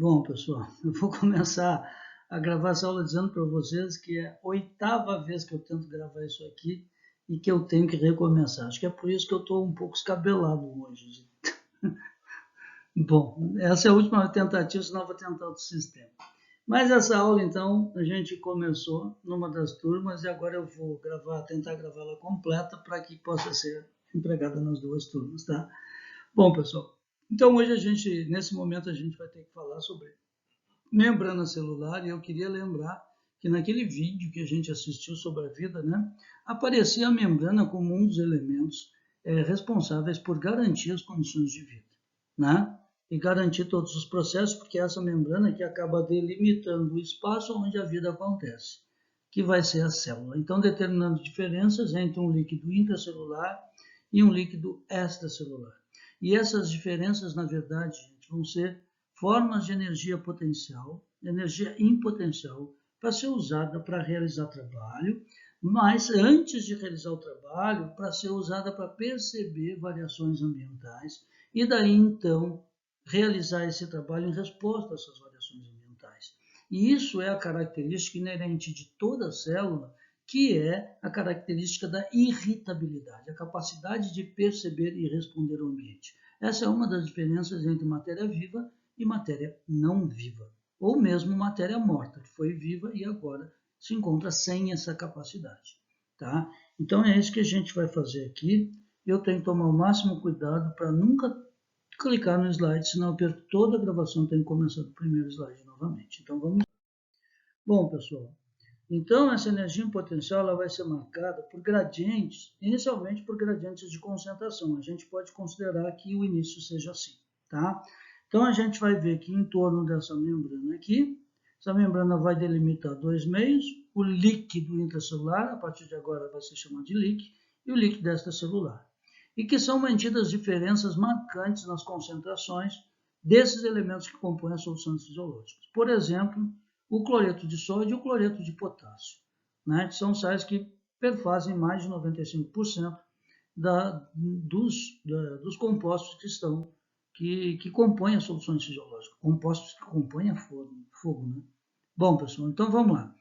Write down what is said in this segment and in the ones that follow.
Bom, pessoal, eu vou começar a gravar essa aula dizendo para vocês que é a 8ª vez que eu tento gravar isso aqui e que eu tenho que recomeçar. Acho que é por isso que eu estou um pouco escabelado hoje. Bom, essa é a última tentativa, senão eu vou tentar outro sistema. Mas essa aula, então, a gente começou numa das turmas e agora eu vou tentar gravá-la completa para que possa ser empregada nas duas turmas, tá? Bom, pessoal, então hoje nesse momento, a gente vai ter que falar sobre membrana celular, e eu queria lembrar que naquele vídeo que a gente assistiu sobre a vida, né, aparecia a membrana como um dos elementos responsáveis por garantir as condições de vida, né, e garantir todos os processos, porque é essa membrana que acaba delimitando o espaço onde a vida acontece, que vai ser a célula. Então, determinando diferenças entre um líquido intracelular e um líquido extracelular. E essas diferenças, na verdade, gente, vão ser formas de energia potencial, energia impotencial, para ser usada para realizar trabalho, mas antes de realizar o trabalho, para ser usada para perceber variações ambientais e daí então realizar esse trabalho em resposta a essas variações ambientais. E isso é a característica inerente de toda célula, que é a característica da irritabilidade, a capacidade de perceber e responder ao ambiente. Essa é uma das diferenças entre matéria viva e matéria não viva, ou mesmo matéria morta, que foi viva e agora se encontra sem essa capacidade. Tá? Então é isso que a gente vai fazer aqui. Eu tenho que tomar o máximo cuidado para nunca clicar no slide, senão eu perco toda a gravação, tenho que começar do primeiro slide novamente. Então vamos lá. Bom, pessoal, então essa energia potencial ela vai ser marcada por gradientes, inicialmente por gradientes de concentração. A gente pode considerar que o início seja assim, tá? Então a gente vai ver que em torno dessa membrana aqui, essa membrana vai delimitar dois meios, o líquido intracelular, a partir de agora vai ser chamado de líquido, e o líquido extracelular. E que são mantidas diferenças marcantes nas concentrações desses elementos que compõem as soluções fisiológicas. Por exemplo, o cloreto de sódio e o cloreto de potássio, né, que são sais que perfazem mais de 95% dos compostos que compõem as soluções fisiológicas, compostos que compõem a fogo, né? Bom, pessoal, então vamos lá.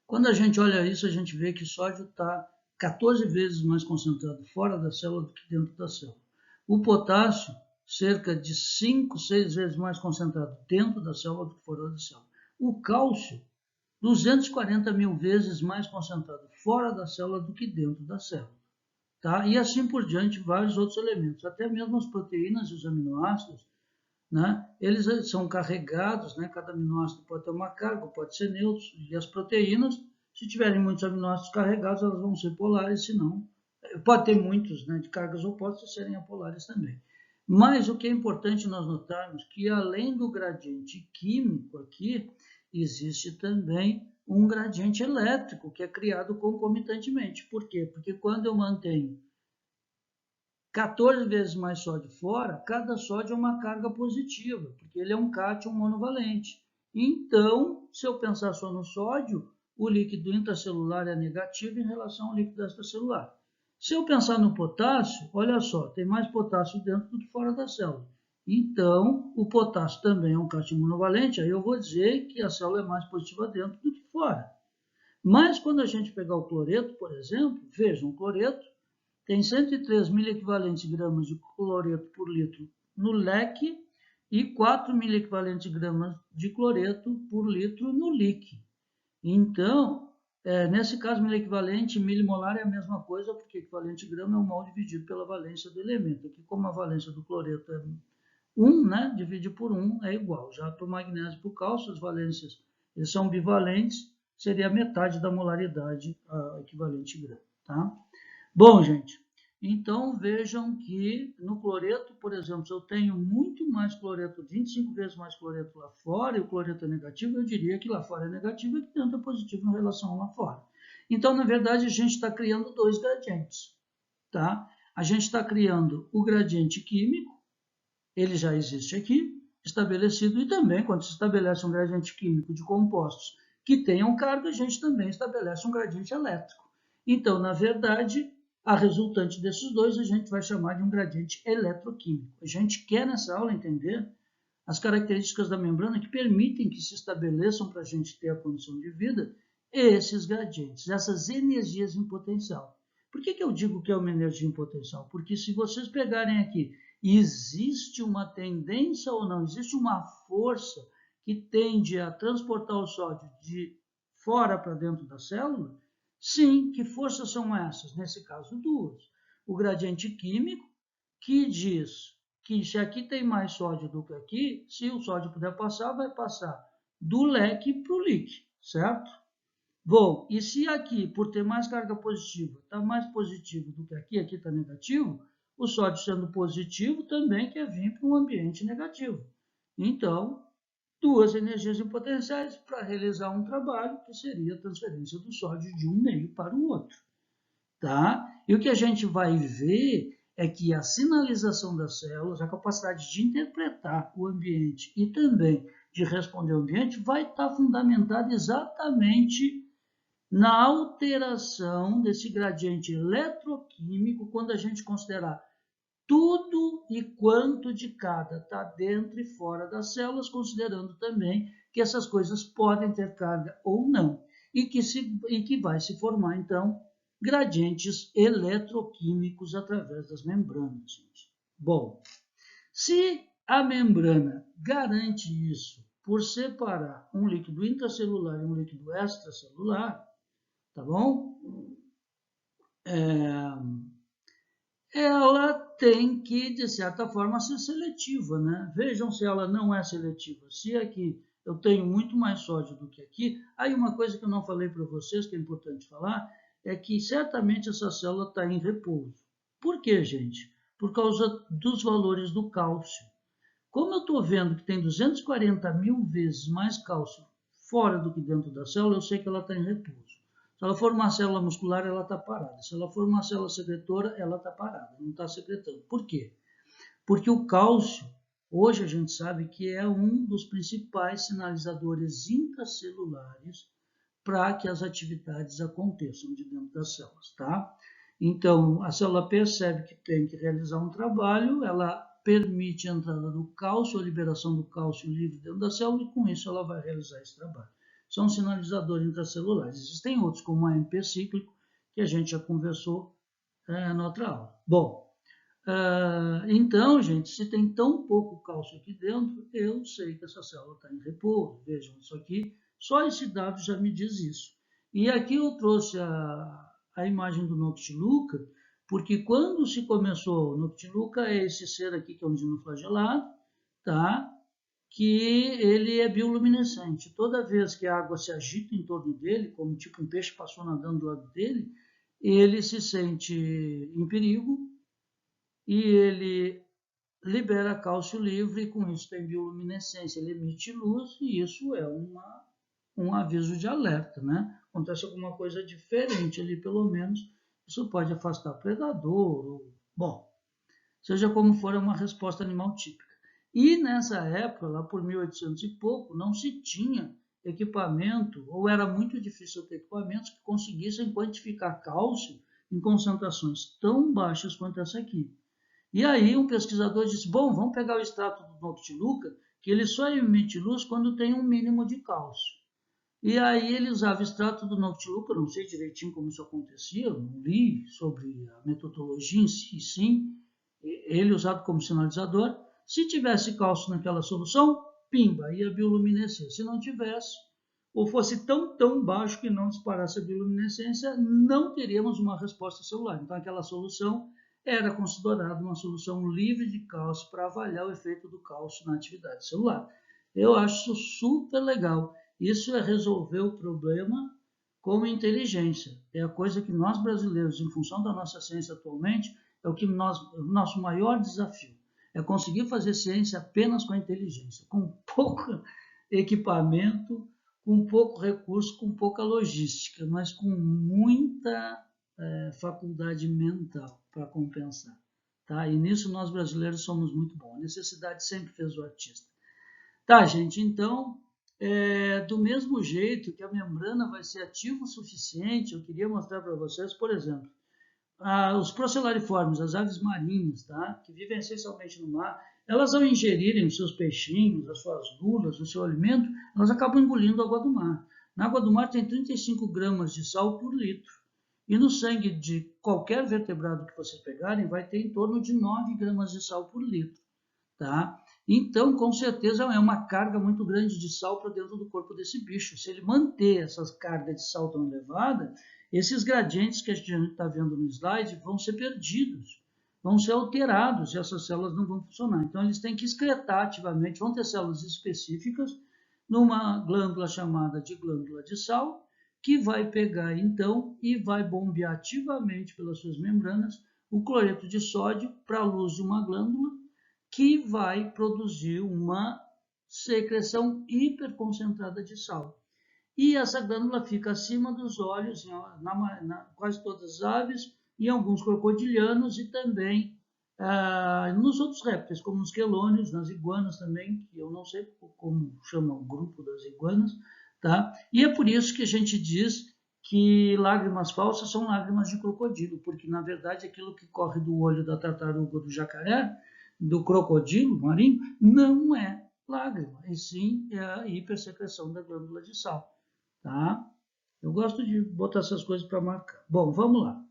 Quando a gente olha isso, a gente vê que o sódio está 14 vezes mais concentrado fora da célula do que dentro da célula. O potássio, cerca de 5, 6 vezes mais concentrado dentro da célula do que fora da célula. O cálcio, 240 mil vezes mais concentrado fora da célula do que dentro da célula. Tá? E assim por diante, vários outros elementos. Até mesmo as proteínas e os aminoácidos, né? Eles são carregados, né? Cada aminoácido pode ter uma carga, pode ser neutro. E as proteínas, se tiverem muitos aminoácidos carregados, elas vão ser polares, se não... Pode ter muitos, né, de cargas opostas e serem apolares também. Mas o que é importante nós notarmos que, além do gradiente químico aqui, existe também um gradiente elétrico que é criado concomitantemente. Por quê? Porque quando eu mantenho 14 vezes mais sódio fora, cada sódio é uma carga positiva, porque ele é um cátion monovalente. Então, se eu pensar só no sódio, o líquido intracelular é negativo em relação ao líquido extracelular. Se eu pensar no potássio, olha só, tem mais potássio dentro do que fora da célula. Então, o potássio também é um cátion monovalente, aí eu vou dizer que a célula é mais positiva dentro do que fora. Mas quando a gente pegar o cloreto, por exemplo, vejam, o cloreto tem 103 miliequivalentes gramas de cloreto por litro no leque e 4 miliequivalentes gramas de cloreto por litro no líquido. Então, nesse caso, miliequivalente e milimolar é a mesma coisa, porque equivalente grama é o mol dividido pela valência do elemento. Aqui, como a valência do cloreto é 1, né, divide por 1 é igual. Já para o magnésio e para o cálcio, as valências eles são bivalentes, seria a metade da molaridade a equivalente grama. Tá? Bom, gente, então vejam que no cloreto, por exemplo, se eu tenho muito mais cloreto, 25 vezes mais cloreto lá fora, e o cloreto é negativo, eu diria que lá fora é negativo e que dentro é positivo em relação a lá fora. Então, na verdade, a gente está criando dois gradientes, tá? A gente está criando o gradiente químico, ele já existe aqui, estabelecido, e também, quando se estabelece um gradiente químico de compostos que tenham carga, a gente também estabelece um gradiente elétrico. Então, na verdade, a resultante desses dois a gente vai chamar de um gradiente eletroquímico. A gente quer nessa aula entender as características da membrana que permitem que se estabeleçam para a gente ter a condição de vida esses gradientes, essas energias em potencial. Por que eu digo que é uma energia em potencial? Porque se vocês pegarem aqui, existe uma tendência ou não, existe uma força que tende a transportar o sódio de fora para dentro da célula? Sim, que forças são essas? Nesse caso, duas. O gradiente químico, que diz que se aqui tem mais sódio do que aqui, se o sódio puder passar, vai passar do leque para o líquido, certo? Bom, e se aqui, por ter mais carga positiva, está mais positivo do que aqui está negativo, o sódio sendo positivo também quer vir para um ambiente negativo. Então, duas energias em potenciais para realizar um trabalho, que seria a transferência do sódio de um meio para o outro. Tá? E o que a gente vai ver é que a sinalização das células, a capacidade de interpretar o ambiente e também de responder ao ambiente, vai estar fundamentada exatamente na alteração desse gradiente eletroquímico, quando a gente considerar tudo e quanto de cada está dentro e fora das células, considerando também que essas coisas podem ter carga ou não, e que vai se formar, então, gradientes eletroquímicos através das membranas. Gente. Bom, se a membrana garante isso por separar um líquido intracelular e um líquido extracelular, tá bom? Ela tem que, de certa forma, ser seletiva, né? Vejam se ela não é seletiva. Se aqui eu tenho muito mais sódio do que aqui, aí uma coisa que eu não falei para vocês, que é importante falar, é que certamente essa célula está em repouso. Por quê, gente? Por causa dos valores do cálcio. Como eu estou vendo que tem 240 mil vezes mais cálcio fora do que dentro da célula, eu sei que ela está em repouso. Se ela for uma célula muscular, ela está parada. Se ela for uma célula secretora, ela está parada, não está secretando. Por quê? Porque o cálcio, hoje a gente sabe que é um dos principais sinalizadores intracelulares para que as atividades aconteçam de dentro das células, tá? Então, a célula percebe que tem que realizar um trabalho, ela permite a entrada do cálcio, a liberação do cálcio livre dentro da célula, e com isso ela vai realizar esse trabalho. São sinalizadores intracelulares. Existem outros, como o AMP cíclico, que a gente já conversou na outra aula. Bom, então, gente, se tem tão pouco cálcio aqui dentro, eu sei que essa célula está em repouso. Vejam isso aqui, só esse dado já me diz isso. E aqui eu trouxe a imagem do Noctiluca, porque quando se começou, o Noctiluca é esse ser aqui que é um dinoflagelado, tá? Que ele é bioluminescente. Toda vez que a água se agita em torno dele, como tipo um peixe passou nadando do lado dele, ele se sente em perigo e ele libera cálcio livre, e com isso tem bioluminescência, ele emite luz, e isso é um aviso de alerta, né? Acontece alguma coisa diferente ali, pelo menos, isso pode afastar predador, ou, bom, seja como for, é uma resposta animal típica. E nessa época, lá por 1800 e pouco, não se tinha equipamento, ou era muito difícil ter equipamentos que conseguissem quantificar cálcio em concentrações tão baixas quanto essa aqui. E aí um pesquisador disse, bom, vamos pegar o extrato do Noctiluca, que ele só emite luz quando tem um mínimo de cálcio. E aí ele usava o extrato do Noctiluca, não sei direitinho como isso acontecia, não li sobre a metodologia em si, sim, ele usado como sinalizador. Se tivesse cálcio naquela solução, pimba, ia bioluminescer. Se não tivesse, ou fosse tão baixo que não disparasse a bioluminescência, não teríamos uma resposta celular. Então aquela solução era considerada uma solução livre de cálcio para avaliar o efeito do cálcio na atividade celular. Eu acho super legal. Isso é resolver o problema com inteligência. É a coisa que nós brasileiros, em função da nossa ciência atualmente, é o nosso maior desafio. É conseguir fazer ciência apenas com a inteligência, com pouco equipamento, com pouco recurso, com pouca logística, mas com muita faculdade mental para compensar. Tá? E nisso nós brasileiros somos muito bons. A necessidade sempre fez o artista. Tá, gente, então, do mesmo jeito que a membrana vai ser ativa o suficiente, eu queria mostrar para vocês, por exemplo, os procellariformes, as aves marinhas, tá? Que vivem essencialmente no mar, elas ao ingerirem os seus peixinhos, as suas lulas, o seu alimento, elas acabam engolindo a água do mar. Na água do mar tem 35 gramas de sal por litro. E no sangue de qualquer vertebrado que vocês pegarem, vai ter em torno de 9 gramas de sal por litro. Tá? Então, com certeza, é uma carga muito grande de sal para dentro do corpo desse bicho. Se ele manter essas cargas de sal tão elevada, esses gradientes que a gente está vendo no slide vão ser perdidos, vão ser alterados e essas células não vão funcionar. Então, eles têm que excretar ativamente, vão ter células específicas numa glândula chamada de glândula de sal, que vai pegar, então, e vai bombear ativamente pelas suas membranas o cloreto de sódio para a luz de uma glândula, que vai produzir uma secreção hiperconcentrada de sal. E essa glândula fica acima dos olhos, na quase todas as aves, em alguns crocodilianos e também nos outros répteis, como nos quelônios, nas iguanas também, que eu não sei como chama o grupo das iguanas, tá? E é por isso que a gente diz que lágrimas falsas são lágrimas de crocodilo, porque na verdade aquilo que corre do olho da tartaruga ou do jacaré, do crocodilo marinho, não é lágrima, e sim é a hipersecreção da glândula de sal. Tá? Eu gosto de botar essas coisas para marcar. Bom, vamos lá.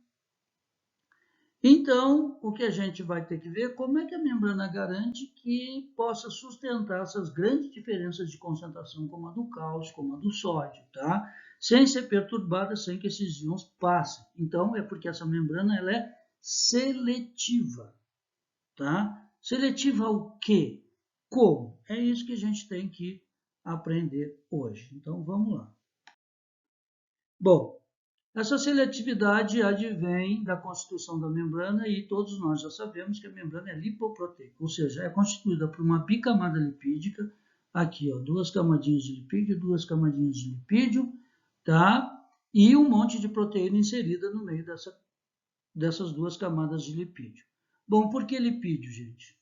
Então, o que a gente vai ter que ver é como é que a membrana garante que possa sustentar essas grandes diferenças de concentração, como a do cálcio, como a do sódio, tá? Sem ser perturbada, sem que esses íons passem. Então, é porque essa membrana ela é seletiva, tá? Seletiva ao quê? Como? É isso que a gente tem que aprender hoje. Então, vamos lá. Bom, essa seletividade advém da constituição da membrana e todos nós já sabemos que a membrana é lipoproteica, ou seja, é constituída por uma bicamada lipídica, aqui, ó, 2 camadinhas de lipídio, 2 camadinhas de lipídio, tá? E um monte de proteína inserida no meio dessas 2 camadas de lipídio. Bom, por que lipídio, gente?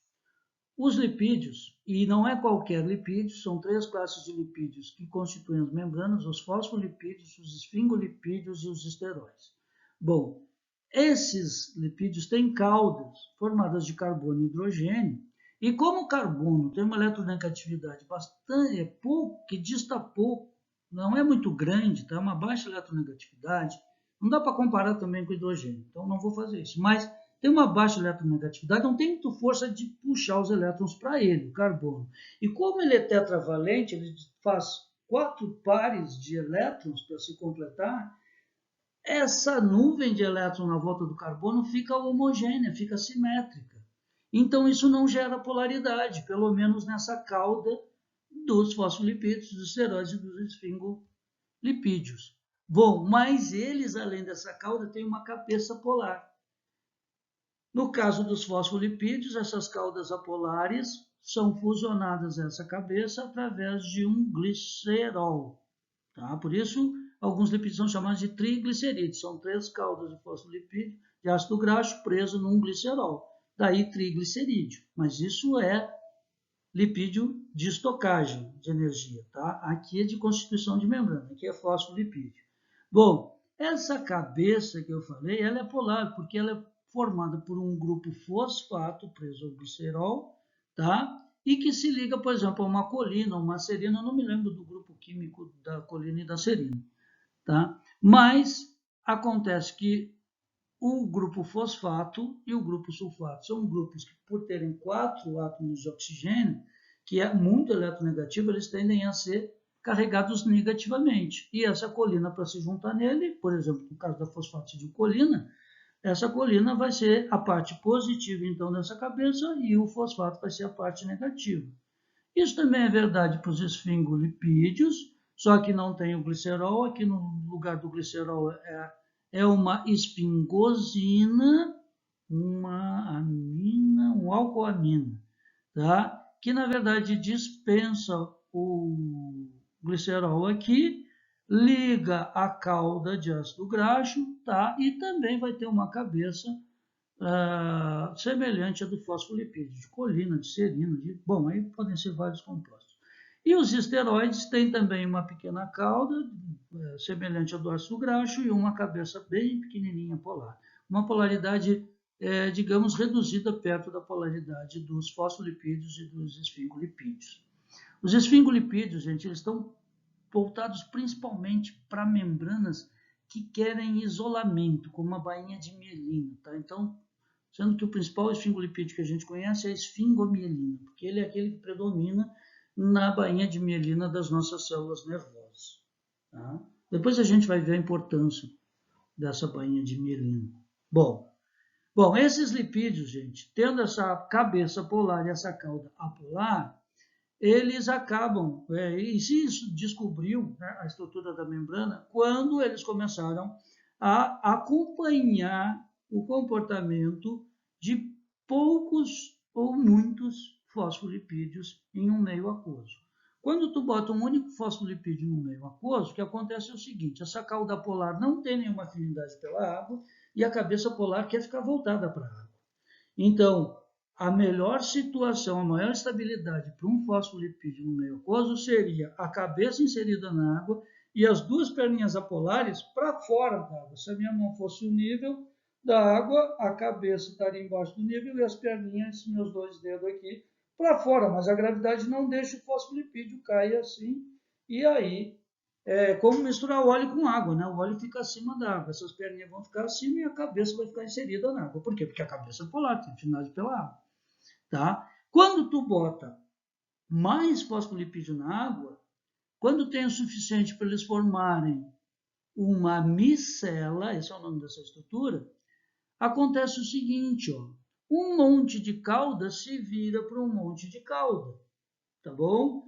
Os lipídios, e não é qualquer lipídio, são 3 classes de lipídios que constituem as membranas, os fosfolipídios, os esfingolipídios e os esteróides. Bom, esses lipídios têm caudas formadas de carbono e hidrogênio, e como o carbono tem uma eletronegatividade bastante pouco, que dista pouco, não é muito grande, tá? Uma baixa eletronegatividade, não dá para comparar também com o hidrogênio, então não vou fazer isso, mas tem uma baixa eletronegatividade, não tem muita força de puxar os elétrons para ele, o carbono. E como ele é tetravalente, ele faz 4 pares de elétrons para se completar, essa nuvem de elétrons na volta do carbono fica homogênea, fica simétrica. Então isso não gera polaridade, pelo menos nessa cauda dos fosfolipídios, dos esteróides e dos esfingolipídios. Bom, mas eles, além dessa cauda, têm uma cabeça polar. No caso dos fosfolipídios, essas caudas apolares são fusionadas a essa cabeça através de um glicerol. Tá? Por isso, alguns lipídios são chamados de triglicerídeos. São 3 caudas de fosfolipídio de ácido graxo preso num glicerol. Daí triglicerídeo. Mas isso é lipídio de estocagem de energia. Tá? Aqui é de constituição de membrana. Aqui é fosfolipídio. Bom, essa cabeça que eu falei, ela é polar, porque ela é formada por um grupo fosfato preso ao glicerol, tá? E que se liga, por exemplo, a uma colina, uma serina, eu não me lembro do grupo químico da colina e da serina, tá? Mas acontece que o grupo fosfato e o grupo sulfato são grupos que, por terem 4 átomos de oxigênio, que é muito eletronegativo, eles tendem a ser carregados negativamente. E essa colina, para se juntar nele, por exemplo, no caso da fosfatidilcolina, essa colina vai ser a parte positiva, então, dessa cabeça, e o fosfato vai ser a parte negativa. Isso também é verdade para os esfingolipídios, só que não tem o glicerol. Aqui no lugar do glicerol é uma esfingosina, uma amina, um alcoamina, tá? Que na verdade dispensa o glicerol aqui, liga a cauda de ácido graxo, tá? E também vai ter uma cabeça semelhante à do fosfolipídio, de colina, de serina, bom, aí podem ser vários compostos. E os esteroides têm também uma pequena cauda, semelhante à do ácido graxo, e uma cabeça bem pequenininha polar. Uma polaridade digamos, reduzida perto da polaridade dos fosfolipídios e dos esfingolipídios. Os esfingolipídios, gente, eles estão voltados principalmente para membranas que querem isolamento, como a bainha de mielina, tá? Então, sendo que o principal esfingolipídio que a gente conhece é a esfingomielina, porque ele é aquele que predomina na bainha de mielina das nossas células nervosas, tá? Depois a gente vai ver a importância dessa bainha de mielina. Bom, esses lipídios, gente, tendo essa cabeça polar e essa cauda apolar, eles acabam, e se isso descobriu, né, a estrutura da membrana, quando eles começaram a acompanhar o comportamento de poucos ou muitos fosfolipídios em um meio aquoso. Quando tu bota um único fosfolipídio no meio aquoso, o que acontece é o seguinte: essa cauda polar não tem nenhuma afinidade pela água e a cabeça polar quer ficar voltada para a água. Então, a melhor situação, a maior estabilidade para um fosfolipídio no meio aquoso seria a cabeça inserida na água e as duas perninhas apolares para fora da água. Se a minha mão fosse o nível da água, a cabeça estaria embaixo do nível e as perninhas, meus dois dedos aqui, para fora. Mas a gravidade não deixa o fosfolipídio cair assim. E aí, como misturar óleo com água, né? O óleo fica acima da água, essas perninhas vão ficar acima e a cabeça vai ficar inserida na água. Por quê? Porque a cabeça é polar, tem afinidade pela água. Tá? Quando tu bota mais fosfolipídio na água, quando tem o suficiente para eles formarem uma micela, esse é o nome dessa estrutura, acontece o seguinte, ó, um monte de cauda se vira para um monte de cauda, tá bom?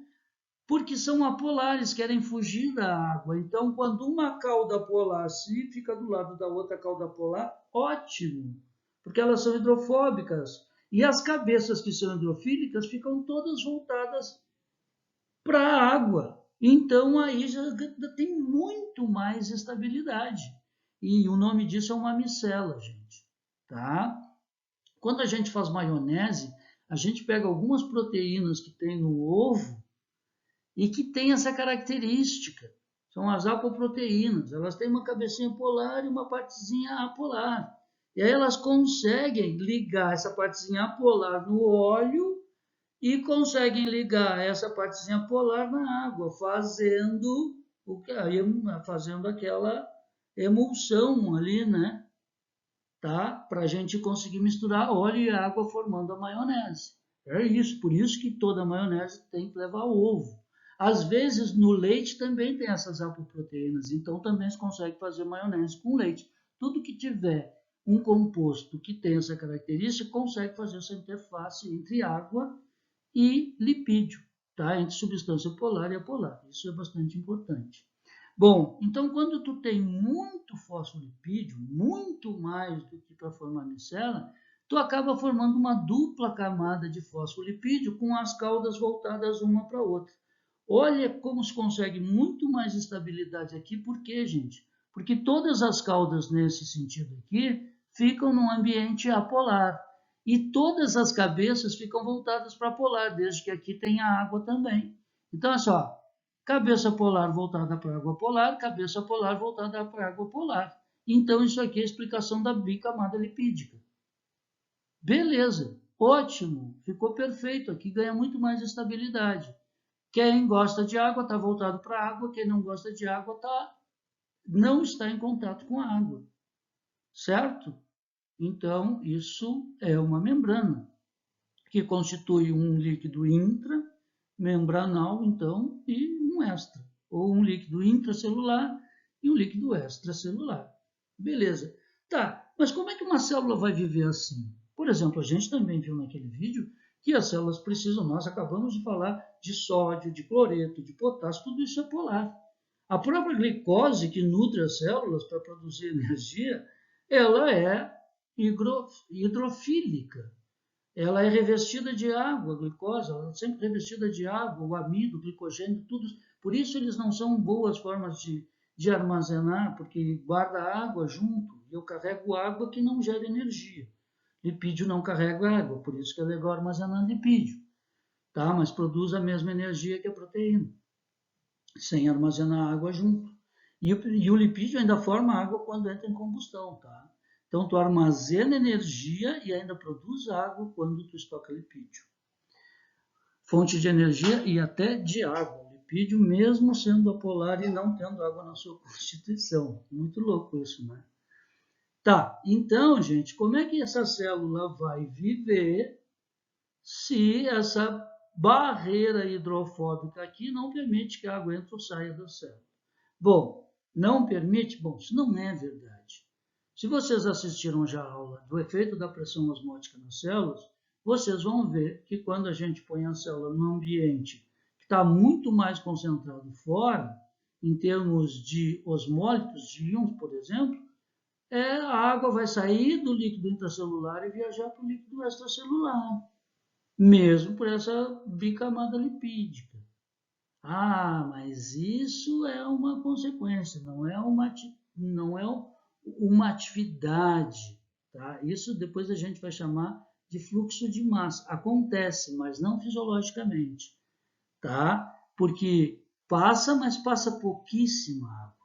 Porque são apolares, querem fugir da água. Então, quando uma cauda polar se fica do lado da outra cauda polar, ótimo, porque elas são hidrofóbicas. E as cabeças que são hidrofílicas ficam todas voltadas para a água. Então, aí já tem muito mais estabilidade. E o nome disso é uma micela, gente. Tá? Quando a gente faz maionese, a gente pega algumas proteínas que tem no ovo e que tem essa característica. São as apoproteínas. Elas têm uma cabecinha polar e uma partezinha apolar. E aí elas conseguem ligar essa partezinha apolar no óleo e conseguem ligar essa partezinha polar na água, fazendo aquela emulsão ali, né? Tá? Para a gente conseguir misturar óleo e água formando a maionese. É isso, por isso que toda maionese tem que levar ovo. Às vezes no leite também tem essas apoproteínas, então também se consegue fazer maionese com leite. Tudo que tiver um composto que tem essa característica consegue fazer essa interface entre água e lipídio, tá? Entre substância polar e apolar. Isso é bastante importante. Bom, então quando tu tem muito fosfolipídio, muito mais do que para formar micela, tu acaba formando uma dupla camada de fosfolipídio com as caudas voltadas uma para a outra. Olha como se consegue muito mais estabilidade aqui, por quê, gente? Porque todas as caudas nesse sentido aqui ficam num ambiente apolar e todas as cabeças ficam voltadas para polar, desde que aqui tenha água também. Então, é só, cabeça polar voltada para a água polar, cabeça polar voltada para a água polar. Então, isso aqui é a explicação da bicamada lipídica. Beleza, ótimo, ficou perfeito. Aqui ganha muito mais estabilidade. Quem gosta de água está voltado para a água, quem não gosta de água não está em contato com a água. Certo? Então, isso é uma membrana, que constitui um líquido intramembranal, então, e um extra, ou um líquido intracelular e um líquido extracelular. Beleza. Tá, mas como é que uma célula vai viver assim? Por exemplo, a gente também viu naquele vídeo que as células precisam, nós acabamos de falar de sódio, de cloreto, de potássio, tudo isso é polar. A própria glicose que nutre as células para produzir energia, ela é hidrofílica. Ela é revestida de água, a glicose, ela é sempre revestida de água, o amido, o glicogênio, tudo. Por isso eles não são boas formas de armazenar, porque guarda água junto. Eu carrego água que não gera energia. Lipídio não carrega água, por isso que é legal armazenar lipídio. Tá? Mas produz a mesma energia que a proteína, sem armazenar água junto. E o lipídio ainda forma água quando entra em combustão. Tá? Então, tu armazena energia e ainda produz água quando tu estoca lipídio. Fonte de energia e até de água. Lipídio, mesmo sendo apolar e não tendo água na sua constituição. Muito louco isso, né? Tá, então, gente, como é que essa célula vai viver se essa barreira hidrofóbica aqui não permite que a água entre ou saia da célula? Bom, não permite? Bom, isso não é verdade. Se vocês assistiram já a aula do efeito da pressão osmótica nas células, vocês vão ver que quando a gente põe a célula num ambiente que está muito mais concentrado fora, em termos de osmólitos, de íons, por exemplo, a água vai sair do líquido intracelular e viajar para o líquido extracelular, mesmo por essa bicamada lipídica. Ah, mas isso é uma consequência, não é uma atividade. Tá? Isso depois a gente vai chamar de fluxo de massa. Acontece, mas não fisiologicamente. Tá? Porque passa, mas passa pouquíssima água.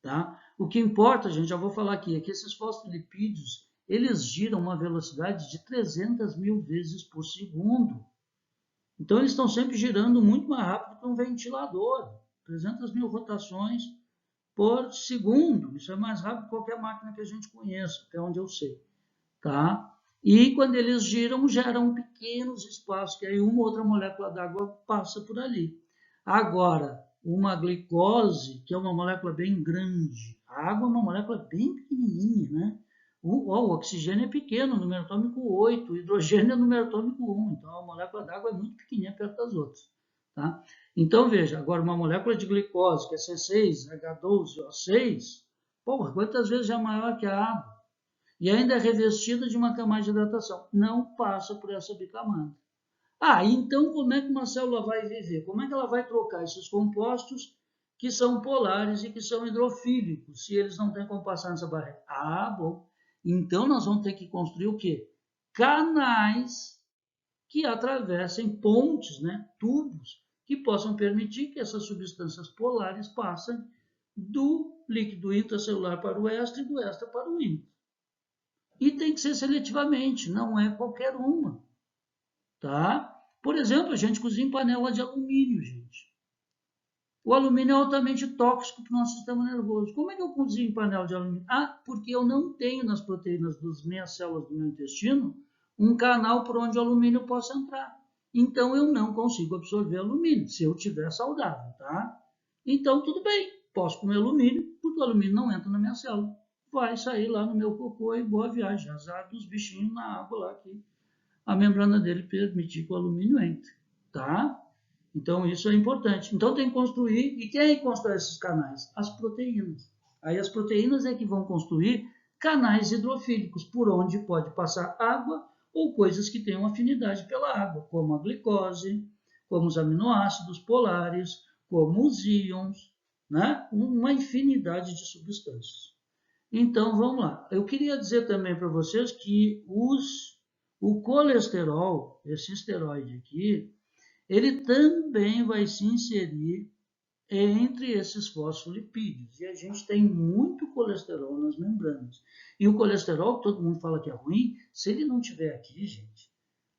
Tá? O que importa, gente, já vou falar aqui, é que esses fosfolipídios, eles giram uma velocidade de 300 mil vezes por segundo. Então, eles estão sempre girando muito mais rápido que um ventilador. 300 mil rotações por segundo. Isso é mais rápido que qualquer máquina que a gente conheça, até onde eu sei. Tá? E quando eles giram, geram pequenos espaços, que aí uma ou outra molécula d'água passa por ali. Agora, uma glicose, que é uma molécula bem grande. A água é uma molécula bem pequenininha, né? O oxigênio é pequeno, número atômico 8, o hidrogênio é número atômico 1, então a molécula d'água é muito pequenininha perto das outras. Tá? Então, veja, agora uma molécula de glicose, que é C6H12O6, porra, quantas vezes é maior que a água? E ainda é revestida de uma camada de hidratação. Não passa por essa bicamada. Então como é que uma célula vai viver? Como é que ela vai trocar esses compostos que são polares e que são hidrofílicos, se eles não têm como passar nessa barreira? Bom. Então nós vamos ter que construir o quê? Canais que atravessem pontes, né? Tubos, que possam permitir que essas substâncias polares passem do líquido intracelular para o extra e do extra para o intra. E tem que ser seletivamente, não é qualquer uma. Tá? Por exemplo, a gente cozinha em panela de alumínio, gente. O alumínio é altamente tóxico para o nosso sistema nervoso. Como é que eu cozinho em panela de alumínio? Porque eu não tenho nas proteínas das minhas células do meu intestino um canal por onde o alumínio possa entrar. Então, eu não consigo absorver alumínio, se eu estiver saudável, tá? Então, tudo bem, posso comer alumínio, porque o alumínio não entra na minha célula. Vai sair lá no meu cocô e boa viagem. Azar dos bichinhos na água lá que a membrana dele permitir que o alumínio entre, tá? Então, isso é importante. Então, tem que construir, e quem é que constrói esses canais? As proteínas. Aí as proteínas é que vão construir canais hidrofílicos, por onde pode passar água ou coisas que tenham afinidade pela água, como a glicose, como os aminoácidos polares, como os íons, né? Uma infinidade de substâncias. Então, vamos lá. Eu queria dizer também para vocês que o colesterol, esse esteroide aqui, ele também vai se inserir entre esses fosfolipídios. E a gente tem muito colesterol nas membranas. E o colesterol, todo mundo fala que é ruim, se ele não tiver aqui, gente,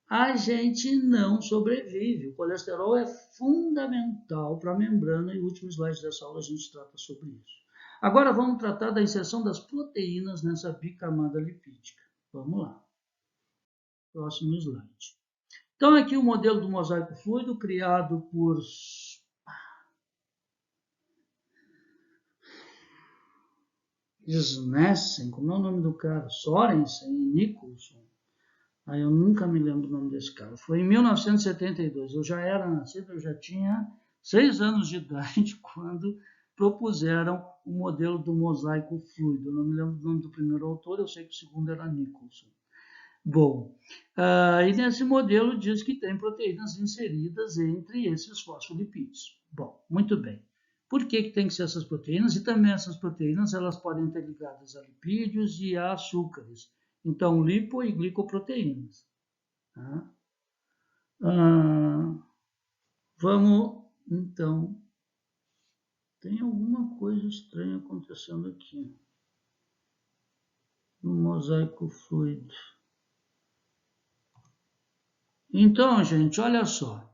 a gente não sobrevive. O colesterol é fundamental para a membrana e o último slide dessa aula a gente trata sobre isso. Agora vamos tratar da inserção das proteínas nessa bicamada lipídica. Vamos lá. Próximo slide. Então, aqui o modelo do mosaico fluido criado por Snessen, como é o nome do cara? Sorensen e Nicholson. Eu nunca me lembro o nome desse cara. Foi em 1972. Eu já era nascido, eu já tinha 6 anos de idade quando propuseram o modelo do mosaico fluido. Eu não me lembro do nome do primeiro autor, eu sei que o segundo era Nicholson. Bom, e nesse modelo diz que tem proteínas inseridas entre esses fosfolipídios. Bom, muito bem. Por que tem que ser essas proteínas? E também essas proteínas elas podem estar ligadas a lipídios e a açúcares. Então, lipo e glicoproteínas. Tá? Vamos, então, tem alguma coisa estranha acontecendo aqui. no mosaico fluido. Então, gente, olha só.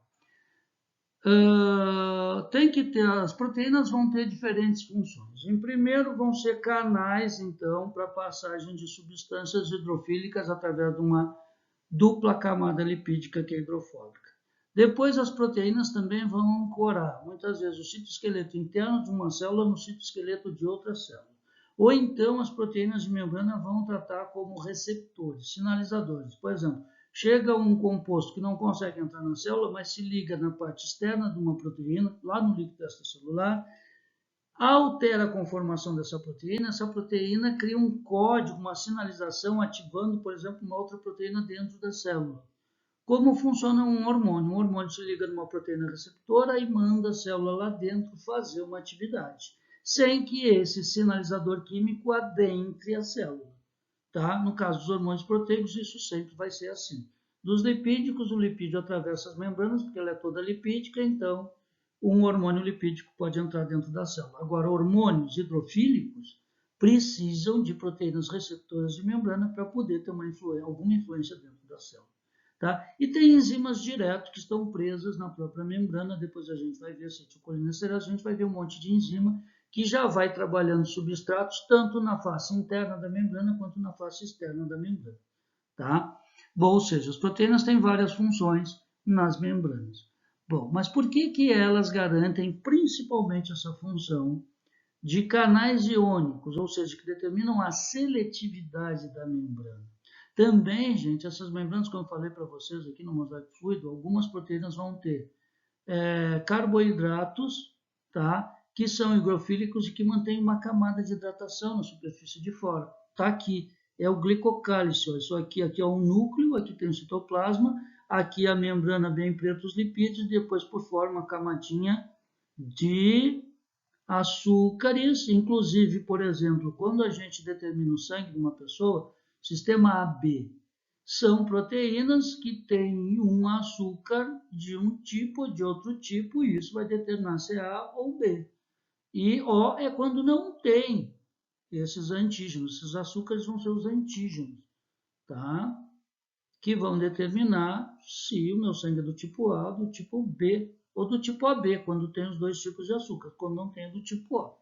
Tem que ter, as proteínas vão ter diferentes funções. Em primeiro, vão ser canais, então, para passagem de substâncias hidrofílicas através de uma dupla camada lipídica que é hidrofóbica. Depois, as proteínas também vão ancorar, muitas vezes, o citoesqueleto interno de uma célula no citoesqueleto de outra célula. Ou então, as proteínas de membrana vão tratar como receptores, sinalizadores. Por exemplo, chega um composto que não consegue entrar na célula, mas se liga na parte externa de uma proteína, lá no líquido extracelular, altera a conformação dessa proteína, essa proteína cria um código, uma sinalização, ativando, por exemplo, uma outra proteína dentro da célula. Como funciona um hormônio? Um hormônio se liga numa proteína receptora e manda a célula lá dentro fazer uma atividade, sem que esse sinalizador químico adentre a célula. Tá? No caso dos hormônios proteicos, isso sempre vai ser assim. Dos lipídicos, o lipídio atravessa as membranas, porque ela é toda lipídica, então um hormônio lipídico pode entrar dentro da célula. Agora, hormônios hidrofílicos precisam de proteínas receptoras de membrana para poder ter alguma influência dentro da célula. Tá? E tem enzimas direto que estão presas na própria membrana, depois a gente vai ver acetilcolinesterase, a gente vai ver um monte de enzima que já vai trabalhando substratos tanto na face interna da membrana quanto na face externa da membrana. Tá? Bom, ou seja, as proteínas têm várias funções nas membranas. Bom, mas por que elas garantem principalmente essa função de canais iônicos, ou seja, que determinam a seletividade da membrana? Também, gente, essas membranas, como eu falei para vocês aqui no mosaico fluido, algumas proteínas vão ter carboidratos, tá? Que são higrofílicos e que mantêm uma camada de hidratação na superfície de fora. Tá aqui, é o glicocálcio. Isso aqui é o núcleo, aqui tem o citoplasma, aqui a membrana bem preta os lipídios, depois por fora uma camadinha de açúcares. Inclusive, por exemplo, quando a gente determina o sangue de uma pessoa, sistema AB, são proteínas que têm um açúcar de um tipo ou de outro tipo, e isso vai determinar se é A ou B. E O é quando não tem esses antígenos. Esses açúcares vão ser os antígenos, tá? Que vão determinar se o meu sangue é do tipo A, do tipo B ou do tipo AB, quando tem os dois tipos de açúcar, quando não tem do tipo O.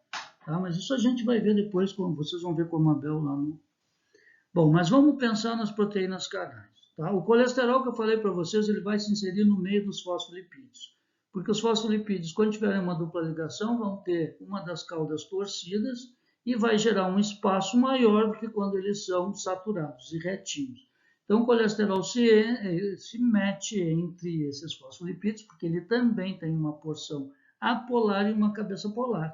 Tá? Mas isso a gente vai ver depois, vocês vão ver com a Mabel lá no... Bom, mas vamos pensar nas proteínas canais. Tá? O colesterol que eu falei para vocês, ele vai se inserir no meio dos fosfolipídios. Porque os fosfolipídios, quando tiverem uma dupla ligação, vão ter uma das caudas torcidas e vai gerar um espaço maior do que quando eles são saturados e retinhos. Então, o colesterol se mete entre esses fosfolipídios, porque ele também tem uma porção apolar e uma cabeça polar.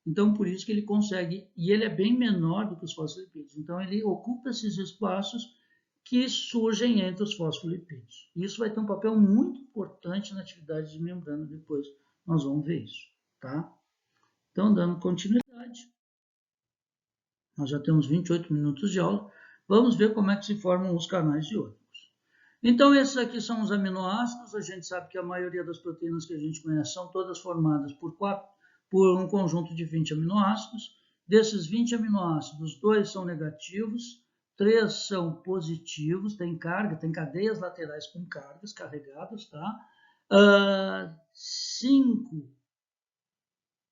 Então, por isso que ele consegue, e ele é bem menor do que os fosfolipídios. Então, ele ocupa esses espaços que surgem entre os fosfolipídios. Isso vai ter um papel muito importante na atividade de membrana, depois nós vamos ver isso, tá? Então, dando continuidade, nós já temos 28 minutos de aula, vamos ver como é que se formam os canais iônicos. Então, esses aqui são os aminoácidos. A gente sabe que a maioria das proteínas que a gente conhece são todas formadas por um conjunto de 20 aminoácidos. Desses 20 aminoácidos, 2 são negativos, 3 são positivos, tem carga, tem cadeias laterais com cargas carregadas, tá? 5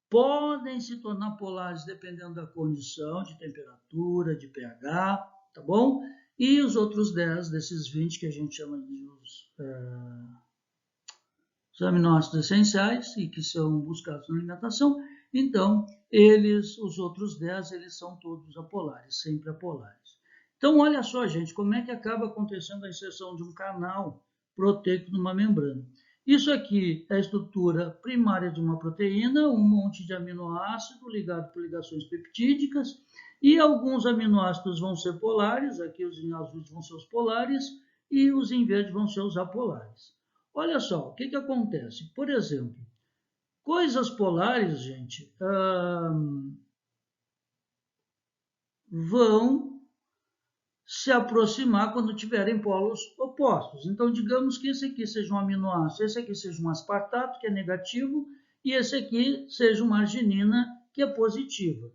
podem se tornar polares dependendo da condição de temperatura, de pH, tá bom? E os outros 10 desses 20 que a gente chama de os aminoácidos essenciais e que são buscados na alimentação, então os outros 10, eles são todos apolares, sempre apolares. Então, olha só, gente, como é que acaba acontecendo a inserção de um canal proteico numa membrana. Isso aqui é a estrutura primária de uma proteína, um monte de aminoácido ligado por ligações peptídicas, e alguns aminoácidos vão ser polares, aqui os em azuis vão ser os polares, e os em verde vão ser os apolares. Olha só, o que acontece? Por exemplo, coisas polares, gente, vão se aproximar quando tiverem polos opostos. Então, digamos que esse aqui seja um aminoácido, esse aqui seja um aspartato, que é negativo, e esse aqui seja uma arginina, que é positiva.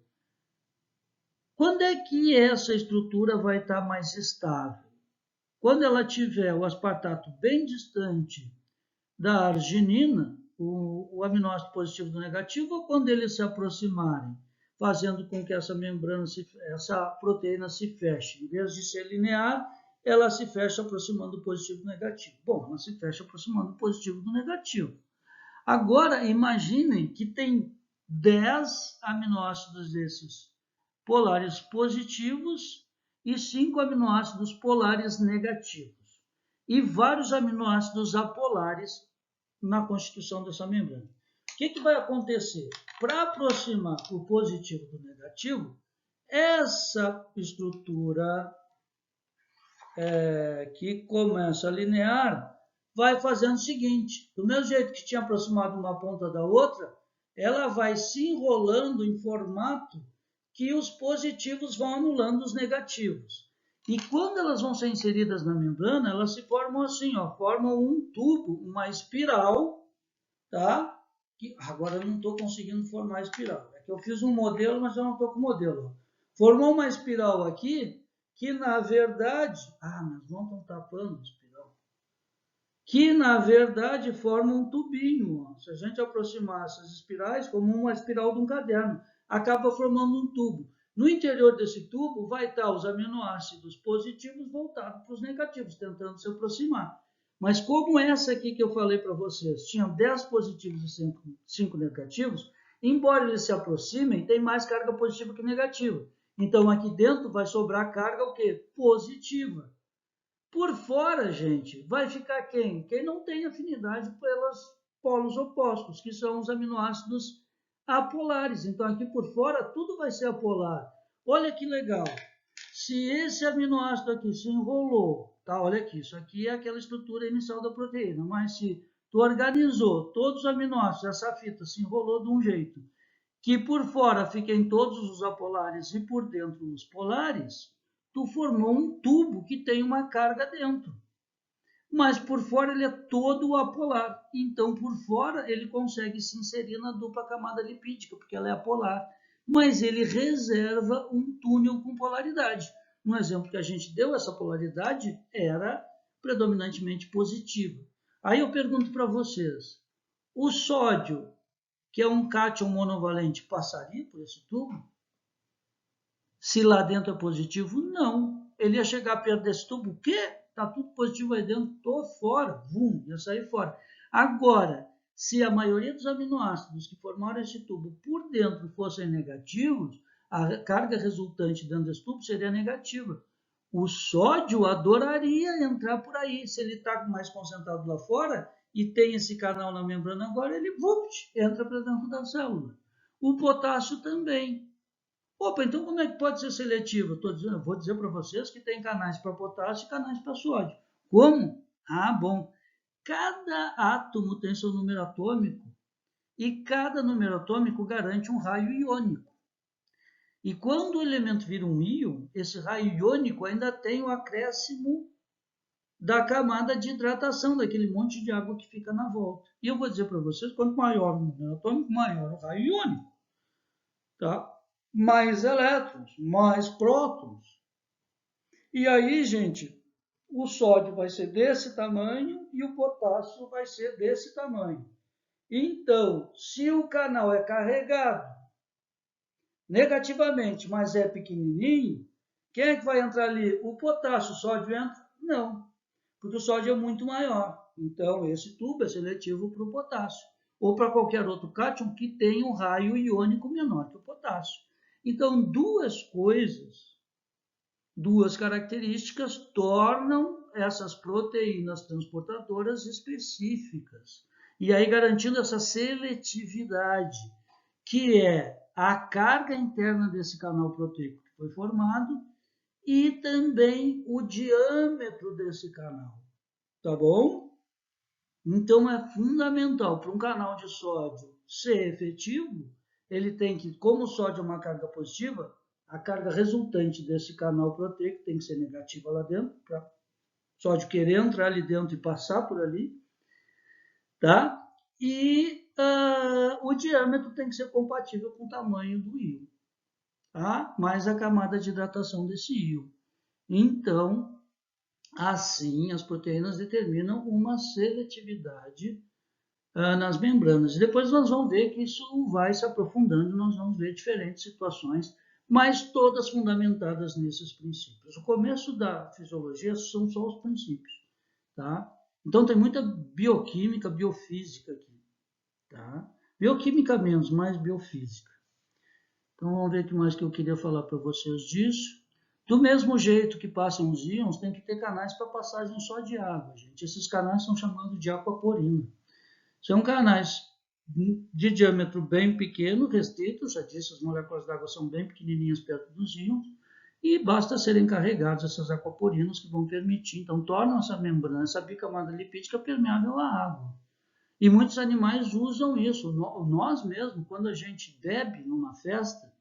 Quando é que essa estrutura vai estar mais estável? Quando ela tiver o aspartato bem distante da arginina, o aminoácido positivo do negativo, ou quando eles se aproximarem, fazendo com que essa membrana, essa proteína se feche. Em vez de ser linear, ela se fecha aproximando do positivo do negativo. Bom, ela se fecha aproximando do positivo do negativo. Agora, imaginem que tem 10 aminoácidos desses polares positivos e 5 aminoácidos polares negativos. E vários aminoácidos apolares na constituição dessa membrana. O que vai acontecer? Para aproximar o positivo do negativo, essa estrutura que começa linear vai fazendo o seguinte: do mesmo jeito que tinha aproximado uma ponta da outra, ela vai se enrolando em formato que os positivos vão anulando os negativos. E quando elas vão ser inseridas na membrana, elas se formam assim, ó, formam um tubo, uma espiral, tá? Que agora eu não estou conseguindo formar a espiral. É que eu fiz um modelo, mas eu não estou com o modelo. Formou uma espiral aqui, que na verdade... mas não estão tapando a espiral. Que na verdade forma um tubinho. Ó. Se a gente aproximar essas espirais, como uma espiral de um caderno, acaba formando um tubo. No interior desse tubo vai estar os aminoácidos positivos voltados para os negativos, tentando se aproximar. Mas como essa aqui que eu falei para vocês, tinha 10 positivos e 5 negativos, embora eles se aproximem, tem mais carga positiva que negativa. Então, aqui dentro vai sobrar carga o quê? Positiva. Por fora, gente, vai ficar quem? Quem não tem afinidade pelos polos opostos, que são os aminoácidos apolares. Então, aqui por fora, tudo vai ser apolar. Olha que legal. Se esse aminoácido aqui se enrolou, tá? Olha aqui, isso aqui é aquela estrutura inicial da proteína, mas se tu organizou todos os aminoácidos, essa fita se enrolou de um jeito que por fora fiquem todos os apolares e por dentro os polares, tu formou um tubo que tem uma carga dentro. Mas por fora ele é todo apolar. Então, por fora, ele consegue se inserir na dupla camada lipídica, porque ela é apolar. Mas ele reserva um túnel com polaridade. Um exemplo que a gente deu, essa polaridade era predominantemente positiva. Aí eu pergunto para vocês, o sódio, que é um cátion monovalente, passaria por esse tubo? Se lá dentro é positivo, não. Ele ia chegar perto desse tubo, o quê? Está tudo positivo aí dentro, estou fora. Vum, ia sair fora. Agora, se a maioria dos aminoácidos que formaram esse tubo por dentro fossem negativos, a carga resultante dentro desse tubo seria negativa. O sódio adoraria entrar por aí. Se ele está mais concentrado lá fora e tem esse canal na membrana agora, ele entra para dentro da célula. O potássio também. Opa, então como é que pode ser seletivo? Vou dizer para vocês que tem canais para potássio e canais para sódio. Como? Bom. Cada átomo tem seu número atômico e cada número atômico garante um raio iônico. E quando o elemento vira um íon, esse raio iônico ainda tem o acréscimo da camada de hidratação, daquele monte de água que fica na volta. E eu vou dizer para vocês, quanto maior o número atômico, maior o raio iônico. Tá? Mais elétrons, mais prótons. E aí, gente, o sódio vai ser desse tamanho e o potássio vai ser desse tamanho. Então, se o canal é carregado negativamente, mas é pequenininho, quem é que vai entrar ali? O potássio, o sódio entra? Não, porque o sódio é muito maior. Então, esse tubo é seletivo para o potássio, ou para qualquer outro cátion que tenha um raio iônico menor que o potássio. Então, duas características tornam essas proteínas transportadoras específicas. E aí garantindo essa seletividade, que é a carga interna desse canal proteico que foi formado e também o diâmetro desse canal. Tá bom? Então é fundamental para um canal de sódio ser efetivo, ele tem que, como o sódio é uma carga positiva, a carga resultante desse canal proteico tem que ser negativa lá dentro, para o sódio querer entrar ali dentro e passar por ali, tá? E o diâmetro tem que ser compatível com o tamanho do íon. mais a camada de hidratação desse íon. Então, assim, as proteínas determinam uma seletividade nas membranas. E depois nós vamos ver que isso vai se aprofundando, nós vamos ver diferentes situações, mas todas fundamentadas nesses princípios. O começo da fisiologia são só os princípios, tá? Então tem muita bioquímica, biofísica aqui, tá? Bioquímica menos, mais biofísica. Então vamos ver o que mais que eu queria falar para vocês disso. Do mesmo jeito que passam os íons, tem que ter canais para passagem só de água, gente. Esses canais são chamados de aquaporina. São canais de diâmetro bem pequeno, restritos, já disse, as moléculas d'água são bem pequenininhas perto dos íons, e basta serem carregados essas aquaporinas que vão permitir, então tornam essa membrana, essa bicamada lipídica permeável à água. E muitos animais usam isso. Nós mesmos, quando a gente bebe numa festa,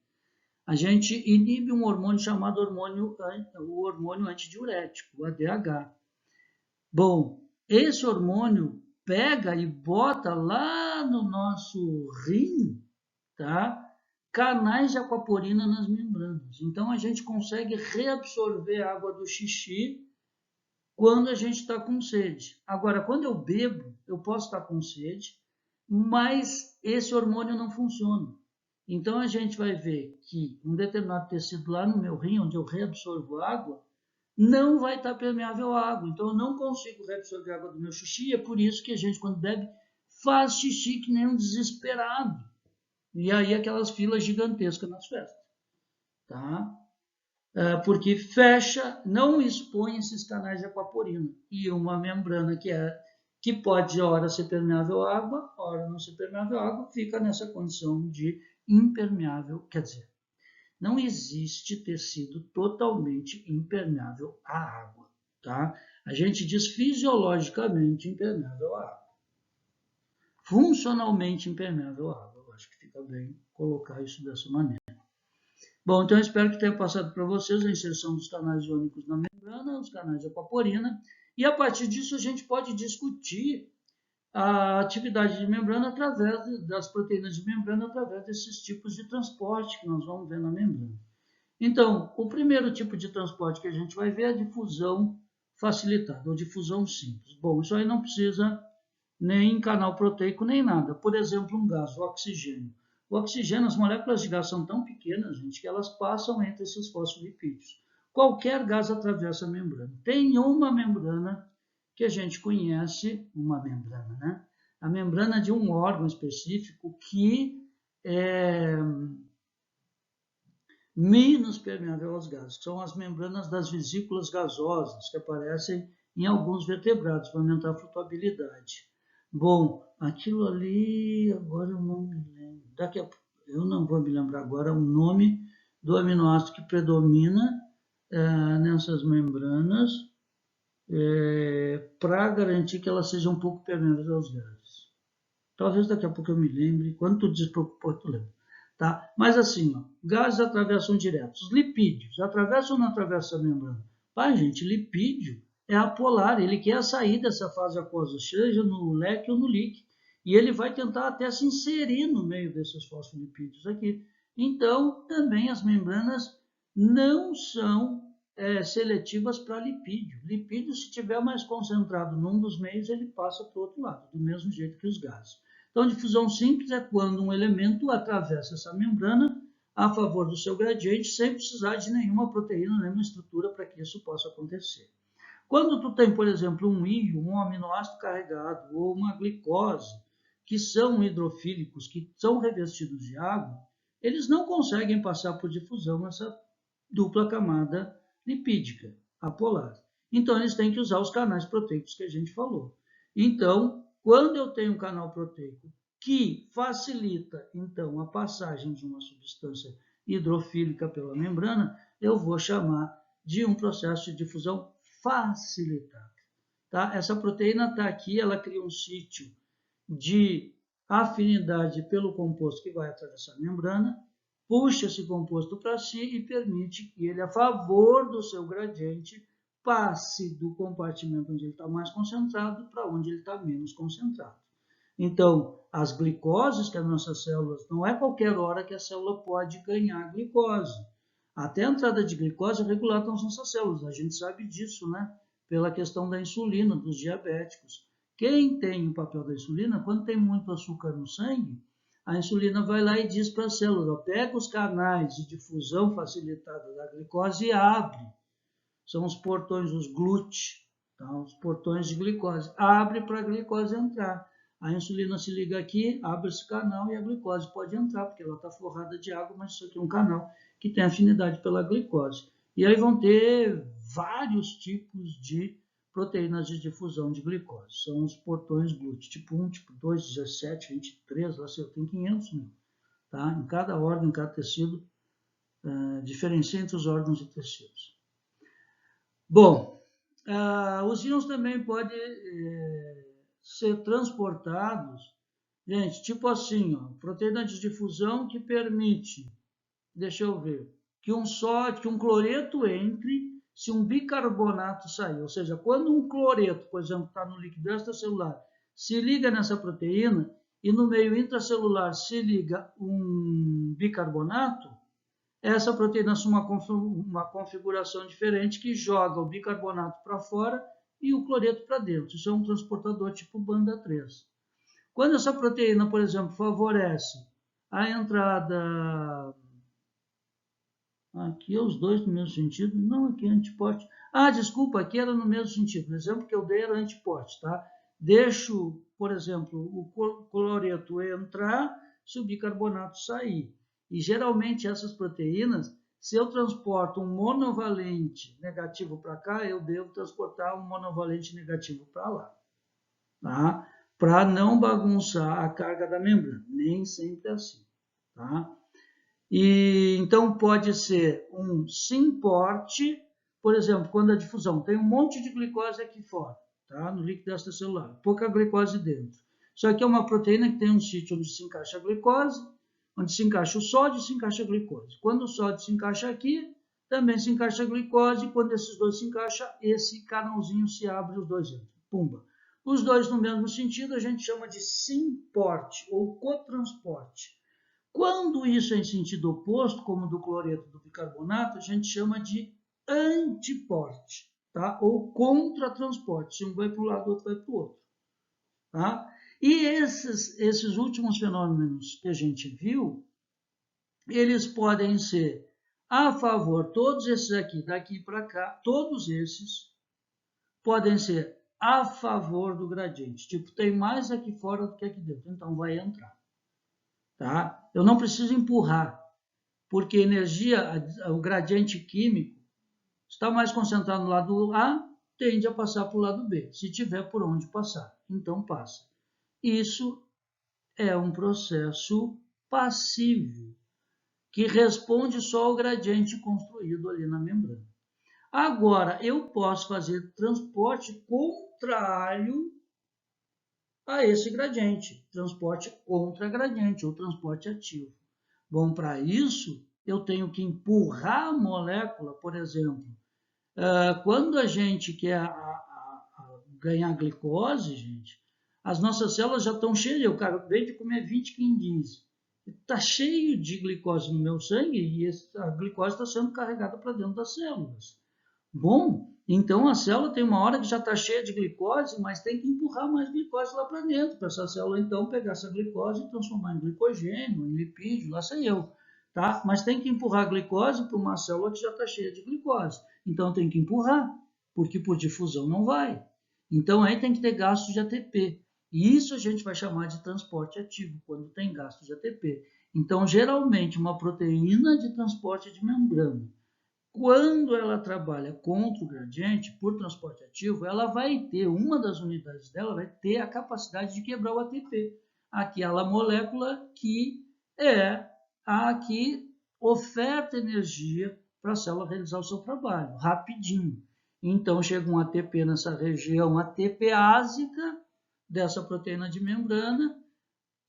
a gente inibe um hormônio chamado o hormônio antidiurético, o ADH. Bom, esse hormônio pega e bota lá no nosso rim, tá? Canais de aquaporina nas membranas. Então a gente consegue reabsorver a água do xixi quando a gente está com sede. Agora, quando eu bebo, eu posso estar com sede, mas esse hormônio não funciona. Então a gente vai ver que um determinado tecido lá no meu rim, onde eu reabsorvo água, não vai estar permeável à água. Então eu não consigo reabsorver a água do meu xixi, é por isso que a gente, quando bebe, faz xixi que nem um desesperado. E aí aquelas filas gigantescas nas festas. Tá? Porque fecha, não expõe esses canais de aquaporina. E uma membrana que pode, ora, ser permeável à água, ora não ser permeável à água, fica nessa condição de impermeável, quer dizer, não existe tecido totalmente impermeável à água, tá? A gente diz fisiologicamente impermeável à água. Funcionalmente impermeável à água. Eu acho que fica bem colocar isso dessa maneira. Bom, então eu espero que tenha passado para vocês a inserção dos canais iônicos na membrana, os canais de aquaporina, e a partir disso a gente pode discutir a atividade de membrana através das proteínas de membrana, através desses tipos de transporte que nós vamos ver na membrana. Então, o primeiro tipo de transporte que a gente vai ver é a difusão facilitada, ou difusão simples. Bom, isso aí não precisa nem canal proteico, nem nada. Por exemplo, um gás, o oxigênio. O oxigênio, as moléculas de gás são tão pequenas, gente, que elas passam entre esses fosfolipídios. Qualquer gás atravessa a membrana. Tem uma membrana que a gente conhece, uma membrana, né? A membrana de um órgão específico que é menos permeável aos gases, que são as membranas das vesículas gasosas, que aparecem em alguns vertebrados para aumentar a flutuabilidade. Bom, aquilo ali, agora eu não me lembro, eu não vou me lembrar agora o nome do aminoácido que predomina nessas membranas, para garantir que elas sejam um pouco permeáveis aos gases. Talvez daqui a pouco eu me lembre, quando tu diz para tu lembra. Tá? Mas assim, ó, gases atravessam direto. Os lipídios atravessam ou não atravessam a membrana? Pai, gente, lipídio é apolar, ele quer sair dessa fase aquosa, seja no leque ou no líquido, e ele vai tentar até se inserir no meio desses fosfolipídios aqui. Então, também as membranas não são seletivas para lipídio. Lipídio, se tiver mais concentrado num dos meios, ele passa para o outro lado, do mesmo jeito que os gases. Então, difusão simples é quando um elemento atravessa essa membrana a favor do seu gradiente, sem precisar de nenhuma proteína, nenhuma estrutura para que isso possa acontecer. Quando tu tem, por exemplo, um íon, um aminoácido carregado ou uma glicose, que são hidrofílicos, que são revestidos de água, eles não conseguem passar por difusão essa dupla camada lipídica, apolar. Então, eles têm que usar os canais proteicos que a gente falou. Então, quando eu tenho um canal proteico que facilita, então, a passagem de uma substância hidrofílica pela membrana, eu vou chamar de um processo de difusão facilitado. Tá? Essa proteína está aqui, ela cria um sítio de afinidade pelo composto que vai atravessar a membrana, puxa esse composto para si e permite que ele, a favor do seu gradiente, passe do compartimento onde ele está mais concentrado para onde ele está menos concentrado. Então, as glicoses que as nossas células, não é qualquer hora que a célula pode ganhar glicose. Até a entrada de glicose é regulada nas nossas células, a gente sabe disso, né? Pela questão da insulina, dos diabéticos. Quem tem o papel da insulina, quando tem muito açúcar no sangue, a insulina vai lá e diz para a célula, pega os canais de difusão facilitada da glicose e abre. São os portões, os GLUT, tá? Os portões de glicose. Abre para a glicose entrar. A insulina se liga aqui, abre esse canal e a glicose pode entrar, porque ela está forrada de água, mas isso aqui é um canal que tem afinidade pela glicose. E aí vão ter vários tipos de proteínas de difusão de glicose. São os portões GLUT, tipo 1, tipo 2, 17, 23, lá sei, tem 500 mil. Tá? Em cada órgão, em cada tecido, diferencia entre os órgãos e tecidos. Bom, os íons também podem ser transportados, gente, tipo assim, ó, proteína de difusão que permite, deixa eu ver, que um cloreto entre se um bicarbonato sair. Ou seja, quando um cloreto, por exemplo, está no líquido extracelular, se liga nessa proteína e no meio intracelular se liga um bicarbonato, essa proteína assume uma configuração diferente que joga o bicarbonato para fora e o cloreto para dentro. Isso é um transportador tipo banda 3. Quando essa proteína, por exemplo, favorece a entrada... Aqui é os dois no mesmo sentido. Não, aqui é antiporte. Desculpa, aqui era no mesmo sentido. O exemplo que eu dei era antiporte, tá? Deixo, por exemplo, o cloreto entrar se o bicarbonato sair. E geralmente essas proteínas, se eu transporto um monovalente negativo para cá, eu devo transportar um monovalente negativo para lá, tá? Para não bagunçar a carga da membrana, nem sempre é assim, tá? E então pode ser um symporte, por exemplo, quando a difusão tem um monte de glicose aqui fora, tá? No líquido extracelular, pouca glicose dentro. Isso aqui é uma proteína que tem um sítio onde se encaixa a glicose, onde se encaixa o sódio e se encaixa a glicose. Quando o sódio se encaixa aqui, também se encaixa a glicose, e quando esses dois se encaixam, esse canalzinho se abre, os dois entram. Pumba. Os dois no mesmo sentido a gente chama de symporte ou cotransporte. Quando isso é em sentido oposto, como do cloreto do bicarbonato, a gente chama de antiporte, tá? Ou contratransporte. Se um vai para um lado, o outro vai para o outro. Tá? E esses últimos fenômenos que a gente viu, eles podem ser a favor, todos esses aqui, daqui para cá, todos esses podem ser a favor do gradiente. Tipo, tem mais aqui fora do que aqui dentro, então vai entrar. Tá? Eu não preciso empurrar, porque a energia, o gradiente químico, está mais concentrado no lado A, tende a passar para o lado B, se tiver por onde passar, então passa. Isso é um processo passivo, que responde só ao gradiente construído ali na membrana. Agora, eu posso fazer transporte contrário a esse gradiente, transporte contra gradiente, ou transporte ativo. Bom, para isso, eu tenho que empurrar a molécula, por exemplo, quando a gente quer ganhar glicose, gente, as nossas células já estão cheias. Eu acabei de comer 20 quindins. Está cheio de glicose no meu sangue e a glicose está sendo carregada para dentro das células. Bom, então a célula tem uma hora que já está cheia de glicose, mas tem que empurrar mais glicose lá para dentro, para essa célula então pegar essa glicose e transformar em glicogênio, em lipídio, lá sei eu. Tá? Mas tem que empurrar a glicose para uma célula que já está cheia de glicose. Então tem que empurrar, porque por difusão não vai. Então aí tem que ter gasto de ATP. E isso a gente vai chamar de transporte ativo, quando tem gasto de ATP. Então, geralmente, uma proteína de transporte de membrana, quando ela trabalha contra o gradiente, por transporte ativo, ela vai ter, uma das unidades dela vai ter a capacidade de quebrar o ATP, aquela molécula que é a que oferta energia para a célula realizar o seu trabalho, rapidinho. Então, chega um ATP nessa região ATPásica dessa proteína de membrana,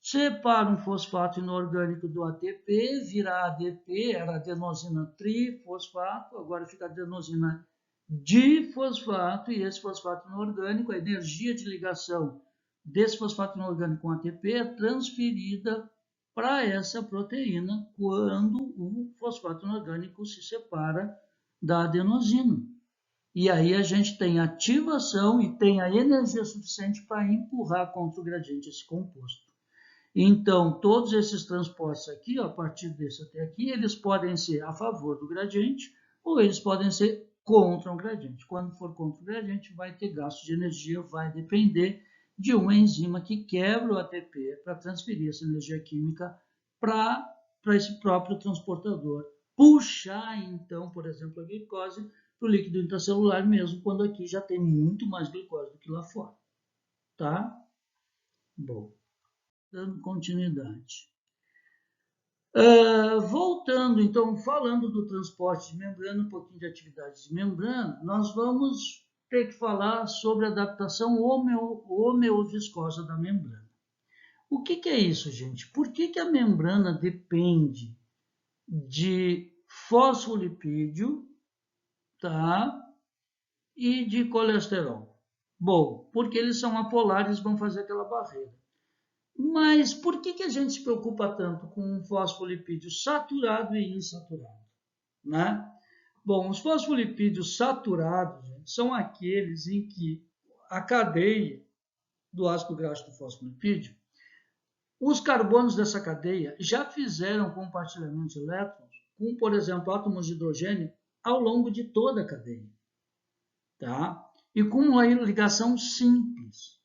separa um fosfato inorgânico do ATP, vira ADP, era adenosina trifosfato, agora fica adenosina difosfato, e esse fosfato inorgânico, a energia de ligação desse fosfato inorgânico com ATP é transferida para essa proteína quando o fosfato inorgânico se separa da adenosina. E aí a gente tem ativação e tem a energia suficiente para empurrar contra o gradiente esse composto. Então, todos esses transportes aqui, a partir desse até aqui, eles podem ser a favor do gradiente ou eles podem ser contra o gradiente. Quando for contra o gradiente, vai ter gasto de energia, vai depender de uma enzima que quebra o ATP para transferir essa energia química para esse próprio transportador. Puxar, então, por exemplo, a glicose para o líquido intracelular mesmo, quando aqui já tem muito mais glicose do que lá fora. Tá? Bom, dando continuidade. Voltando, então, falando do transporte de membrana, um pouquinho de atividade de membrana, nós vamos ter que falar sobre a adaptação homeoviscosa da membrana. O que é isso, gente? Por que a membrana depende de fosfolipídio, tá? E de colesterol? Bom, porque eles são apolares, vão fazer aquela barreira. Mas por que a gente se preocupa tanto com um fosfolipídio saturado e insaturado? Né? Bom, os fosfolipídios saturados, gente, são aqueles em que a cadeia do ácido graxo do fosfolipídio, os carbonos dessa cadeia já fizeram compartilhamento de elétrons com, por exemplo, átomos de hidrogênio ao longo de toda a cadeia. Tá? E com uma ligação simples.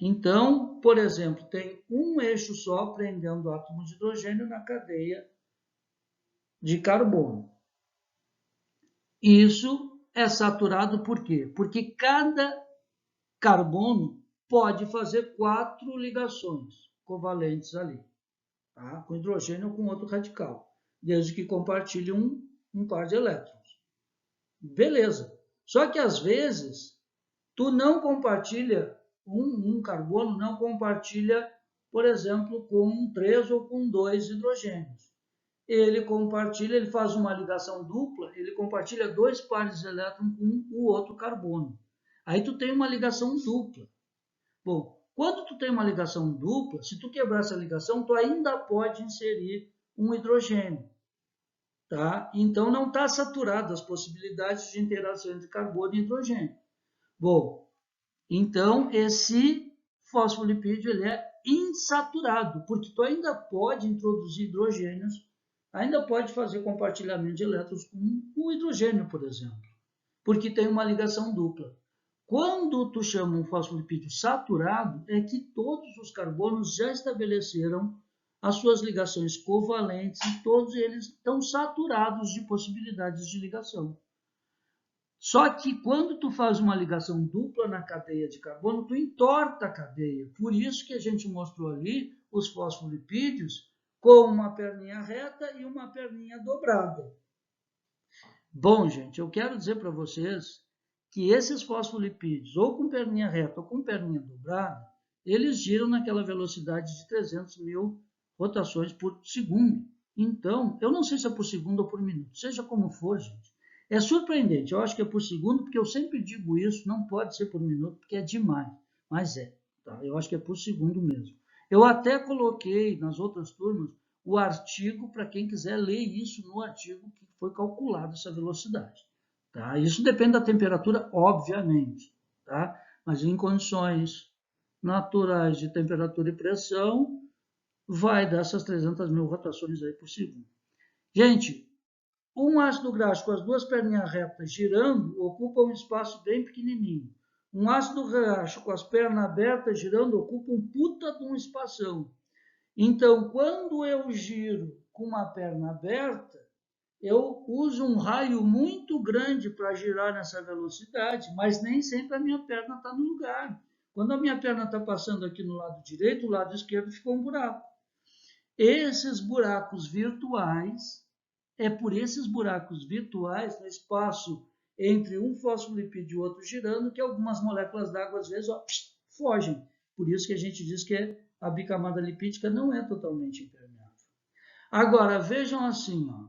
Então, por exemplo, tem um eixo só prendendo átomos de hidrogênio na cadeia de carbono. Isso é saturado por quê? Porque cada carbono pode fazer 4 ligações covalentes ali, tá? Com hidrogênio ou com outro radical, desde que compartilhe um par de elétrons. Beleza. Só que às vezes tu não compartilha um carbono não compartilha, por exemplo, com 3 ou com 2 hidrogênios. Ele compartilha, ele faz uma ligação dupla, ele compartilha 2 pares de elétrons com o outro carbono. Aí tu tem uma ligação dupla. Bom, quando tu tem uma ligação dupla, se tu quebrar essa ligação, tu ainda pode inserir um hidrogênio. Tá? Então não está saturado as possibilidades de interação entre carbono e hidrogênio. Bom, então, esse fosfolipídio ele é insaturado, porque tu ainda pode introduzir hidrogênios, ainda pode fazer compartilhamento de elétrons com o hidrogênio, por exemplo, porque tem uma ligação dupla. Quando tu chama um fosfolipídio saturado, é que todos os carbonos já estabeleceram as suas ligações covalentes e todos eles estão saturados de possibilidades de ligação. Só que quando tu faz uma ligação dupla na cadeia de carbono, tu entorta a cadeia. Por isso que a gente mostrou ali os fosfolipídios com uma perninha reta e uma perninha dobrada. Bom, gente, eu quero dizer para vocês que esses fosfolipídios, ou com perninha reta ou com perninha dobrada, eles giram naquela velocidade de 300 mil rotações por segundo. Então, eu não sei se é por segundo ou por minuto, seja como for, gente. É surpreendente, eu acho que é por segundo, porque eu sempre digo isso, não pode ser por minuto, porque é demais, mas é, tá? Eu acho que é por segundo mesmo. Eu até coloquei nas outras turmas o artigo, para quem quiser ler isso no artigo que foi calculado essa velocidade. Tá? Isso depende da temperatura, obviamente, tá? Mas em condições naturais de temperatura e pressão, vai dar essas 300 mil rotações aí por segundo. Gente, um ácido graxo com as duas perninhas retas girando ocupa um espaço bem pequenininho. Um ácido graxo com as pernas abertas girando ocupa um puta de um espação. Então, quando eu giro com uma perna aberta, eu uso um raio muito grande para girar nessa velocidade, mas nem sempre a minha perna está no lugar. Quando a minha perna está passando aqui no lado direito, o lado esquerdo ficou um buraco. Esses buracos virtuais, é por esses buracos virtuais, no espaço entre um fosfolipídio e outro girando, que algumas moléculas d'água, às vezes, fogem. Por isso que a gente diz que a bicamada lipídica não é totalmente impermeável. Agora, vejam assim, ó,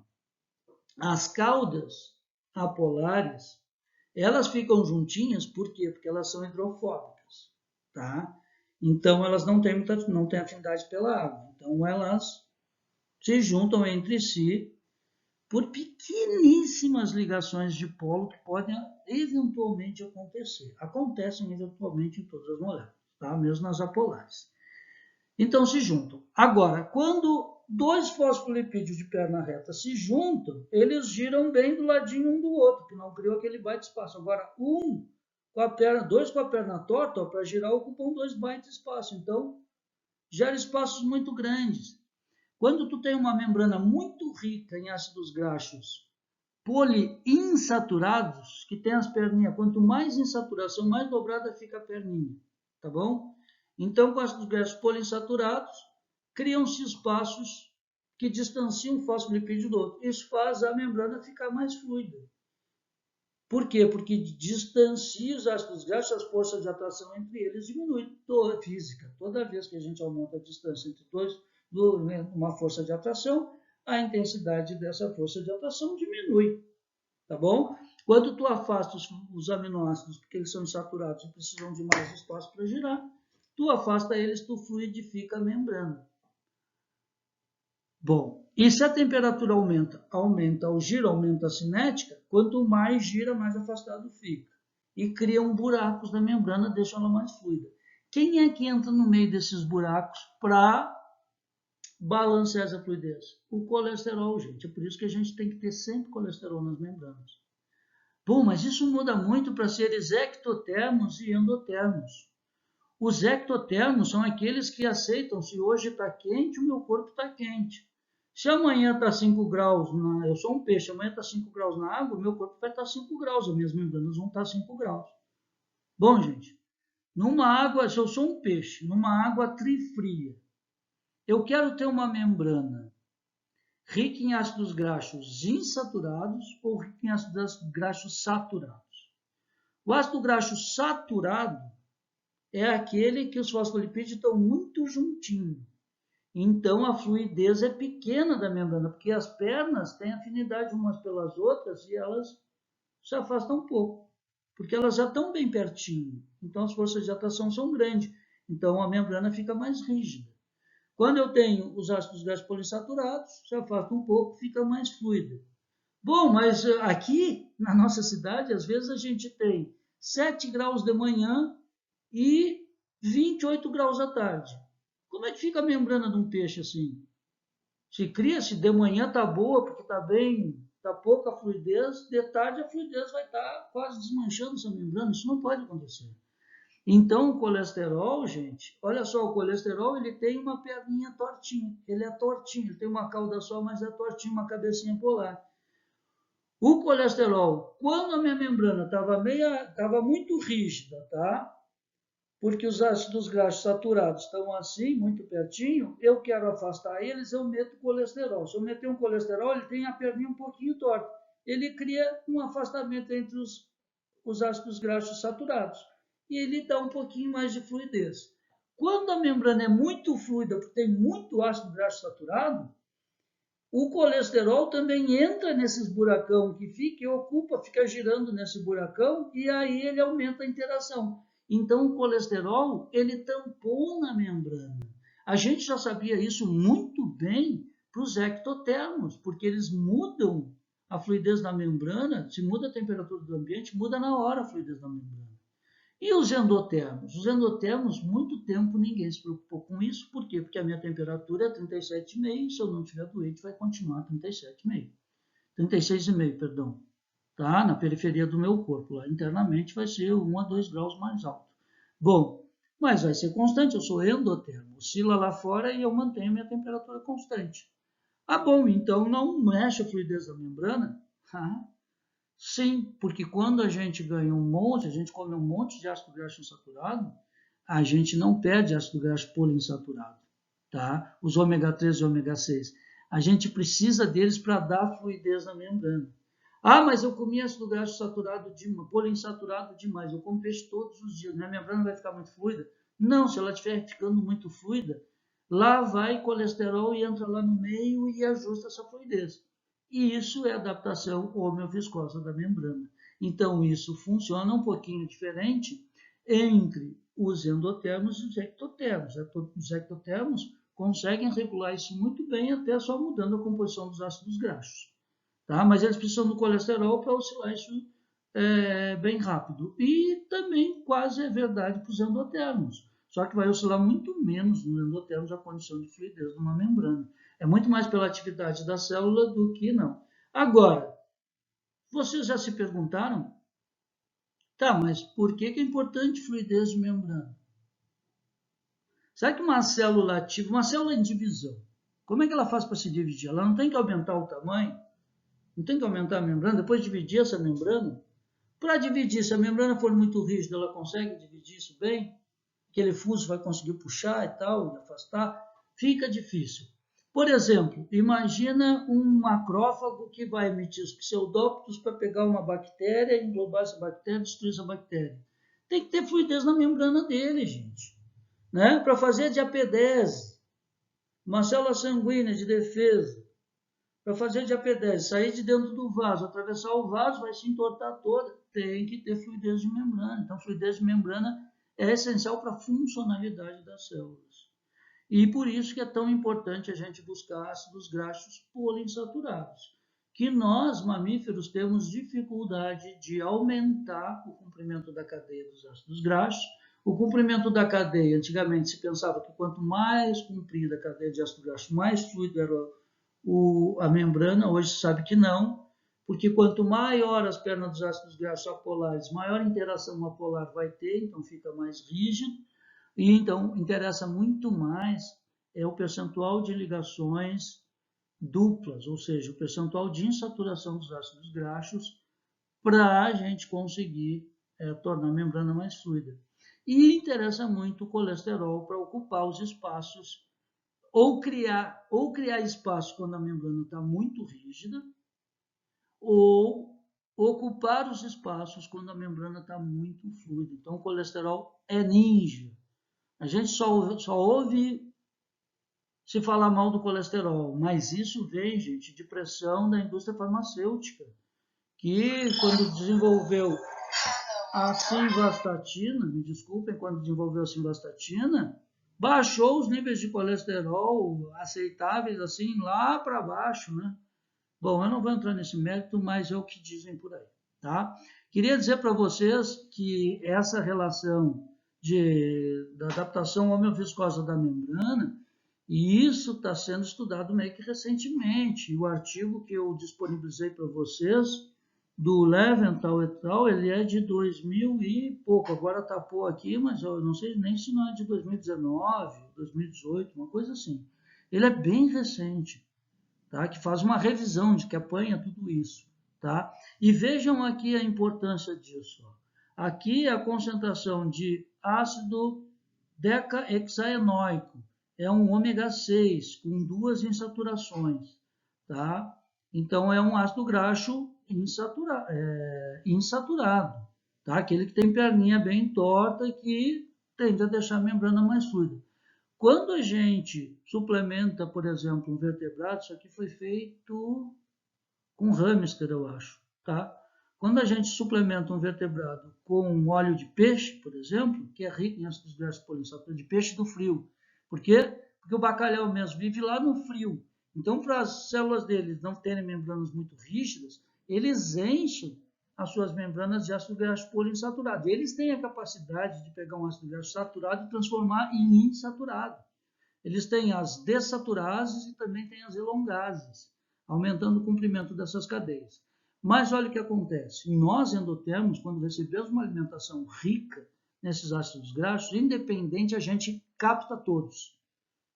as caudas apolares, elas ficam juntinhas, por quê? Porque elas são hidrofóbicas. tá? Então, elas não têm afinidade pela água. Então, elas se juntam entre si por pequeníssimas ligações de polo que podem eventualmente acontecer. Acontecem eventualmente em todas as moléculas, tá? Mesmo nas apolares. Então, se juntam. Agora, quando dois fosfolipídios de perna reta se juntam, eles giram bem do ladinho um do outro, que não criou aquele baita espaço. Agora, dois com a perna torta, para girar, ocupam 2 bytes de espaço. Então, gera espaços muito grandes. Quando tu tem uma membrana muito rica em ácidos graxos poliinsaturados, que tem as perninhas, quanto mais insaturação, mais dobrada fica a perninha, tá bom? Então, com ácidos graxos poliinsaturados, criam-se espaços que distanciam o fosfolipídio do outro. Isso faz a membrana ficar mais fluida. Por quê? Porque distancia os ácidos graxos, as forças de atração entre eles diminui toda a física. Toda vez que a gente aumenta a distância entre uma força de atração, a intensidade dessa força de atração diminui, tá bom? Quando tu afasta os aminoácidos, porque eles são insaturados e precisam de mais espaço para girar, tu afasta eles, tu fluidifica a membrana. Bom, e se a temperatura aumenta o giro, aumenta a cinética, quanto mais gira, mais afastado fica. E criam buracos na membrana, deixam ela mais fluida. Quem é que entra no meio desses buracos para balancear essa fluidez? O colesterol, gente. É por isso que a gente tem que ter sempre colesterol nas membranas. Bom, mas isso muda muito para seres ectotermos e endotermos. Os ectotermos são aqueles que aceitam, se hoje está quente, o meu corpo está quente. Se amanhã está 5 graus, eu sou um peixe, amanhã está 5 graus na água, o meu corpo vai estar 5 graus, as minhas membranas vão estar 5 graus. Bom, gente, numa água, se eu sou um peixe, numa água trifria, eu quero ter uma membrana rica em ácidos graxos insaturados ou rica em ácidos graxos saturados. O ácido graxo saturado é aquele que os fosfolipídios estão muito juntinhos. Então, a fluidez é pequena da membrana, porque as pernas têm afinidade umas pelas outras e elas se afastam um pouco, porque elas já estão bem pertinho. Então, as forças de atração são grandes. Então, a membrana fica mais rígida. Quando eu tenho os ácidos graxos poliinsaturados, se afasta um pouco, fica mais fluida. Bom, mas aqui, na nossa cidade, às vezes a gente tem 7 graus de manhã e 28 graus à tarde. Como é que fica a membrana de um peixe assim? Se cria-se de manhã está boa, porque está pouca fluidez, de tarde a fluidez vai estar quase desmanchando essa membrana. Isso não pode acontecer. Então, o colesterol, gente, olha só, o colesterol ele tem uma perninha tortinha. Ele é tortinho, ele tem uma cauda só, mas é tortinho, uma cabecinha polar. O colesterol, quando a minha membrana estava muito rígida, tá? Porque os ácidos graxos saturados estão assim, muito pertinho, eu quero afastar eles, eu meto colesterol. Se eu meter um colesterol, ele tem a perninha um pouquinho torta. Ele cria um afastamento entre os ácidos graxos saturados. E ele dá um pouquinho mais de fluidez. Quando a membrana é muito fluida, porque tem muito ácido graxo saturado, o colesterol também entra nesses buracão que fica girando nesse buracão, e aí ele aumenta a interação. Então, o colesterol, ele tampona a membrana. A gente já sabia isso muito bem para os ectotermos, porque eles mudam a fluidez da membrana, se muda a temperatura do ambiente, muda na hora a fluidez da membrana. E os endotermos? Os endotermos, muito tempo ninguém se preocupou com isso. Por quê? Porque a minha temperatura é 37,5, se eu não estiver doente, vai continuar 37,5. 36,5, perdão. Tá? Na periferia do meu corpo. Lá internamente vai ser 1 a 2 graus mais alto. Bom, mas vai ser constante, eu sou endotermo. Oscila lá fora e eu mantenho a minha temperatura constante. Ah, bom, então não mexe a fluidez da membrana? Sim, porque quando a gente ganha a gente come um monte de ácido graxo insaturado, a gente não perde ácido graxo poliinsaturado, tá? Os ômega 3 e ômega 6. A gente precisa deles para dar fluidez na membrana. Ah, mas eu comi ácido graxo poliinsaturado demais. Eu como peixe todos os dias. Minha membrana vai ficar muito fluida? Não, se ela estiver ficando muito fluida, lá vai colesterol e entra lá no meio e ajusta essa fluidez. E isso é adaptação homeoviscosa da membrana. Então, isso funciona um pouquinho diferente entre os endotermos e os ectotermos. Os ectotermos conseguem regular isso muito bem, até só mudando a composição dos ácidos graxos. Tá? Mas eles precisam do colesterol para oscilar isso bem rápido. E também quase é verdade para os endotermos. Só que vai oscilar muito menos nos endotermos a condição de fluidez de uma membrana. É muito mais pela atividade da célula do que não. Agora, vocês já se perguntaram, tá, mas por que é importante fluidez de membrana? Será que uma célula ativa, uma célula em divisão, como é que ela faz para se dividir? Ela não tem que aumentar o tamanho? Não tem que aumentar a membrana, depois dividir essa membrana? Para dividir, se a membrana for muito rígida, ela consegue dividir isso bem? Aquele fuso vai conseguir puxar e tal, e afastar? Fica difícil. Por exemplo, imagina um macrófago que vai emitir os pseudófitos para pegar uma bactéria, englobar essa bactéria, destruir essa bactéria. Tem que ter fluidez na membrana dele, gente. Né? Para fazer diapedese, uma célula sanguínea de defesa, para fazer diapedese, sair de dentro do vaso, atravessar o vaso, vai se entortar toda, tem que ter fluidez de membrana. Então, fluidez de membrana é essencial para a funcionalidade das células. E por isso que é tão importante a gente buscar ácidos graxos poliinsaturados, que nós, mamíferos, temos dificuldade de aumentar o comprimento da cadeia dos ácidos graxos. O comprimento da cadeia, antigamente se pensava que quanto mais comprida a cadeia de ácido graxo, mais fluido era a membrana. Hoje se sabe que não, porque quanto maior as pernas dos ácidos graxos apolares, maior interação apolar vai ter, então fica mais rígido, e então interessa muito mais o percentual de ligações duplas, ou seja, o percentual de insaturação dos ácidos graxos, para a gente conseguir tornar a membrana mais fluida. E interessa muito o colesterol para ocupar os espaços, ou criar espaço quando a membrana está muito rígida, ou ocupar os espaços quando a membrana está muito fluida. Então, o colesterol é ninja. A gente só ouve se falar mal do colesterol, mas isso vem, gente, de pressão da indústria farmacêutica, que quando desenvolveu a simvastatina, me desculpem, quando desenvolveu a simvastatina, baixou os níveis de colesterol aceitáveis assim lá para baixo, né? Bom, eu não vou entrar nesse mérito, mas é o que dizem por aí, tá? Queria dizer para vocês que essa relação da adaptação homeoviscosa da membrana, e isso está sendo estudado meio que recentemente. E o artigo que eu disponibilizei para vocês, do Leventhal et al., ele é de 2000 e pouco, agora tapou aqui, mas eu não sei nem se não é de 2019, 2018, uma coisa assim. Ele é bem recente, tá? Que faz uma revisão, de que apanha tudo isso. Tá? E vejam aqui a importância disso. Ó. Aqui a concentração de ácido decaexaenoico, é um ômega 6 com 2 insaturações. Tá? Então é um ácido graxo insaturado, tá? Aquele que tem perninha bem torta e que tende a deixar a membrana mais fluida. Quando a gente suplementa, por exemplo, um vertebrado, isso aqui foi feito com hamster, eu acho, tá? Quando a gente suplementa um vertebrado com óleo de peixe, por exemplo, que é rico em ácidos graxos poliinsaturados, de peixe do frio. Por quê? Porque o bacalhau mesmo vive lá no frio. Então, para as células deles não terem membranas muito rígidas, eles enchem as suas membranas de ácido graxo poliinsaturado. Eles têm a capacidade de pegar um ácido graxo saturado e transformar em insaturado. Eles têm as dessaturases e também têm as elongases, aumentando o comprimento dessas cadeias. Mas olha o que acontece. Nós, endotermos, quando recebemos uma alimentação rica nesses ácidos graxos, independente, a gente capta todos.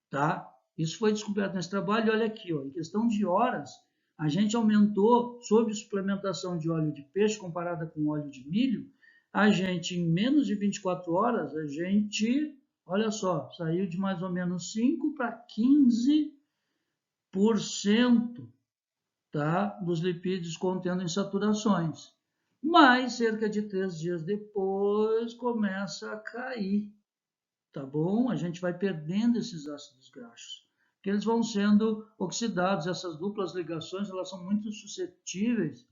Tá? Isso foi descoberto nesse trabalho. Olha aqui, ó, em questão de horas, a gente aumentou, sob suplementação de óleo de peixe comparada com óleo de milho, a gente, em menos de 24 horas, a gente, olha só, saiu de mais ou menos 5 para 15%, tá, dos lipídios contendo insaturações. Mas, cerca de 3 dias depois, começa a cair, tá bom? A gente vai perdendo esses ácidos graxos, que eles vão sendo oxidados. Essas duplas ligações, elas são muito suscetíveis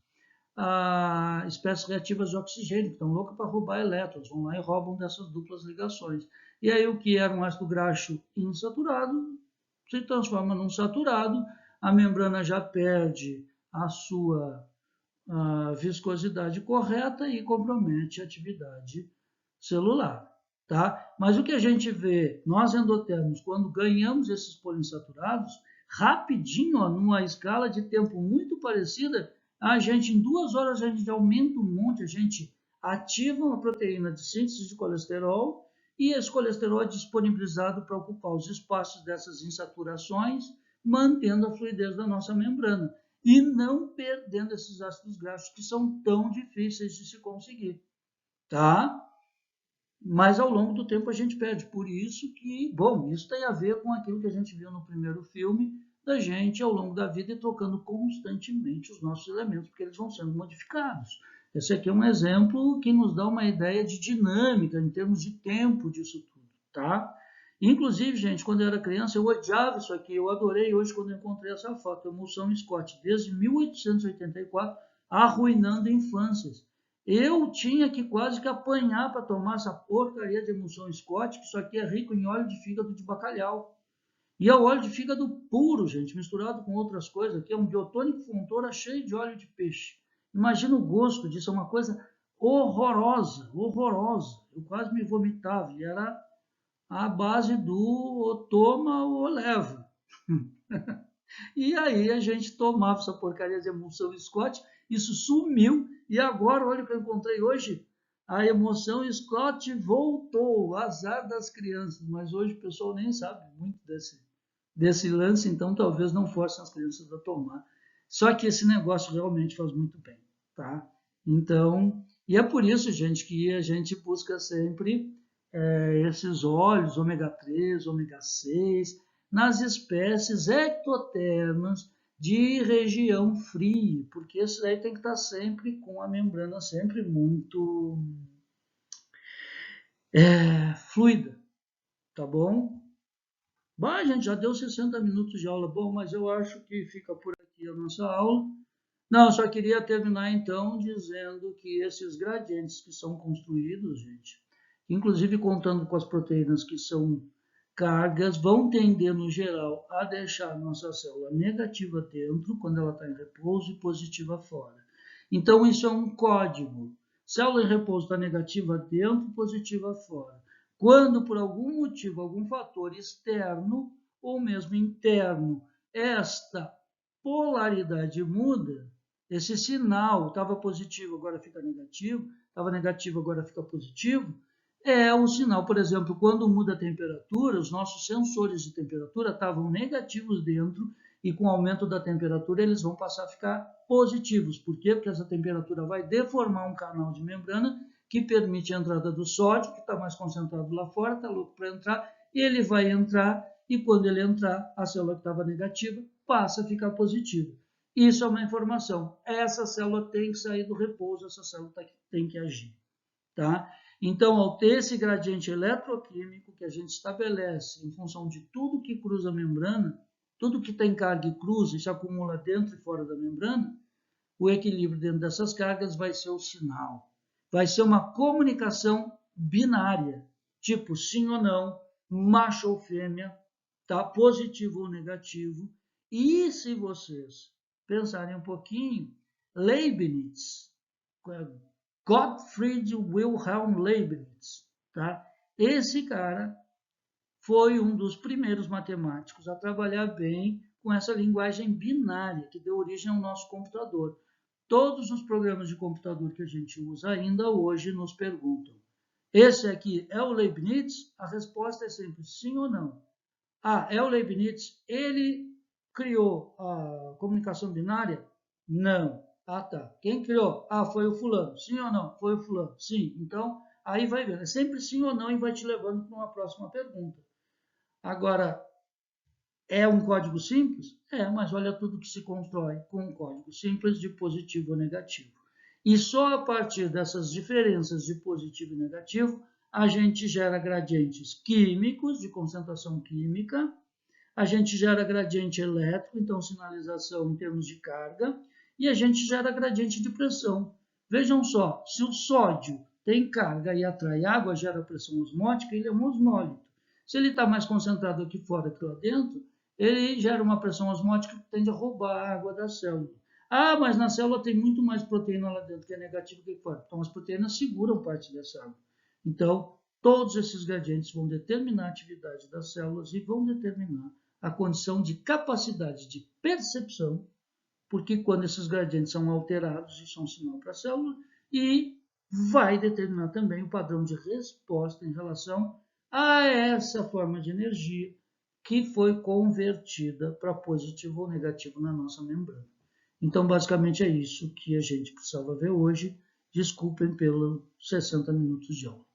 espécies reativas de oxigênio, que estão loucas para roubar elétrons, vão lá e roubam dessas duplas ligações. E aí o que era um ácido graxo insaturado se transforma num saturado, a membrana já perde a sua viscosidade correta e compromete a atividade celular. Tá? Mas o que a gente vê, nós endotermos, quando ganhamos esses poliinsaturados, rapidinho, ó, numa escala de tempo muito parecida, a gente, em 2 horas, a gente aumenta um monte, a gente ativa uma proteína de síntese de colesterol e esse colesterol é disponibilizado para ocupar os espaços dessas insaturações, mantendo a fluidez da nossa membrana e não perdendo esses ácidos graxos que são tão difíceis de se conseguir, tá? Mas ao longo do tempo a gente perde. Por isso que, bom, isso tem a ver com aquilo que a gente viu no primeiro filme, da gente ao longo da vida ir trocando constantemente os nossos elementos, porque eles vão sendo modificados. Esse aqui é um exemplo que nos dá uma ideia de dinâmica em termos de tempo disso tudo, tá? Inclusive, gente, quando eu era criança, eu odiava isso aqui. Eu adorei hoje quando eu encontrei essa foto, emulsão Scott, desde 1884, arruinando infâncias. Eu tinha que quase que apanhar para tomar essa porcaria de emulsão Scott, que isso aqui é rico em óleo de fígado de bacalhau. E é o óleo de fígado puro, gente, misturado com outras coisas. Aqui é um biotônico fontoura cheio de óleo de peixe. Imagina o gosto disso, é uma coisa horrorosa, horrorosa. Eu quase me vomitava. E era a base do ou toma ou leva. E aí a gente tomava essa porcaria de emulsão Scott, isso sumiu, e agora, olha o que eu encontrei hoje, a emoção Scott voltou, azar das crianças, mas hoje o pessoal nem sabe muito desse lance, então talvez não forcem as crianças a tomar. Só que esse negócio realmente faz muito bem, tá? Então, e é por isso, gente, que a gente busca sempre esses óleos, ômega 3, ômega 6, nas espécies ectotermas de região fria, porque esse aí tem que estar sempre com a membrana sempre muito fluida, tá bom? Bom, gente, já deu 60 minutos de aula, bom, mas eu acho que fica por aqui a nossa aula. Não, só queria terminar então dizendo que esses gradientes que são construídos, gente, inclusive contando com as proteínas que são cargas, vão tender, no geral, a deixar a nossa célula negativa dentro, quando ela está em repouso, e positiva fora. Então, isso é um código. Célula em repouso está negativa dentro, positiva fora. Quando, por algum motivo, algum fator externo, ou mesmo interno, esta polaridade muda, esse sinal estava positivo, agora fica negativo, estava negativo, agora fica positivo, é o sinal, por exemplo, quando muda a temperatura, os nossos sensores de temperatura estavam negativos dentro e com o aumento da temperatura eles vão passar a ficar positivos. Por quê? Porque essa temperatura vai deformar um canal de membrana que permite a entrada do sódio, que está mais concentrado lá fora, está louco para entrar, ele vai entrar e quando ele entrar, a célula que estava negativa passa a ficar positiva. Isso é uma informação. Essa célula tem que sair do repouso, essa célula tem que agir. Tá? Então, ao ter esse gradiente eletroquímico que a gente estabelece em função de tudo que cruza a membrana, tudo que tem carga e cruza e se acumula dentro e fora da membrana, o equilíbrio dentro dessas cargas vai ser o sinal. Vai ser uma comunicação binária, tipo sim ou não, macho ou fêmea, tá? Positivo ou negativo. E se vocês pensarem um pouquinho, Leibniz, Gottfried Wilhelm Leibniz, tá? Esse cara foi um dos primeiros matemáticos a trabalhar bem com essa linguagem binária que deu origem ao nosso computador. Todos os programas de computador que a gente usa ainda hoje nos perguntam: esse aqui é o Leibniz? A resposta é sempre sim ou não. Ah, é o Leibniz? Ele criou a comunicação binária? Não. Ah, tá. Quem criou? Ah, foi o fulano. Sim ou não? Foi o fulano. Sim. Então, aí vai vendo. É sempre sim ou não e vai te levando para uma próxima pergunta. Agora, é um código simples? É, mas olha tudo que se constrói com um código simples de positivo ou negativo. E só a partir dessas diferenças de positivo e negativo, a gente gera gradientes químicos, de concentração química, a gente gera gradiente elétrico, então sinalização em termos de carga, e a gente gera gradiente de pressão. Vejam só, se o sódio tem carga e atrai água, gera pressão osmótica, ele é um osmólito. Se ele está mais concentrado aqui fora que lá dentro, ele gera uma pressão osmótica que tende a roubar a água da célula. Ah, mas na célula tem muito mais proteína lá dentro que é negativo que aqui fora. Então, as proteínas seguram parte dessa água. Então, todos esses gradientes vão determinar a atividade das células e vão determinar a condição de capacidade de percepção, porque quando esses gradientes são alterados, isso é um sinal para a célula, e vai determinar também o padrão de resposta em relação a essa forma de energia que foi convertida para positivo ou negativo na nossa membrana. Então, basicamente é isso que a gente precisava ver hoje. Desculpem pelos 60 minutos de aula.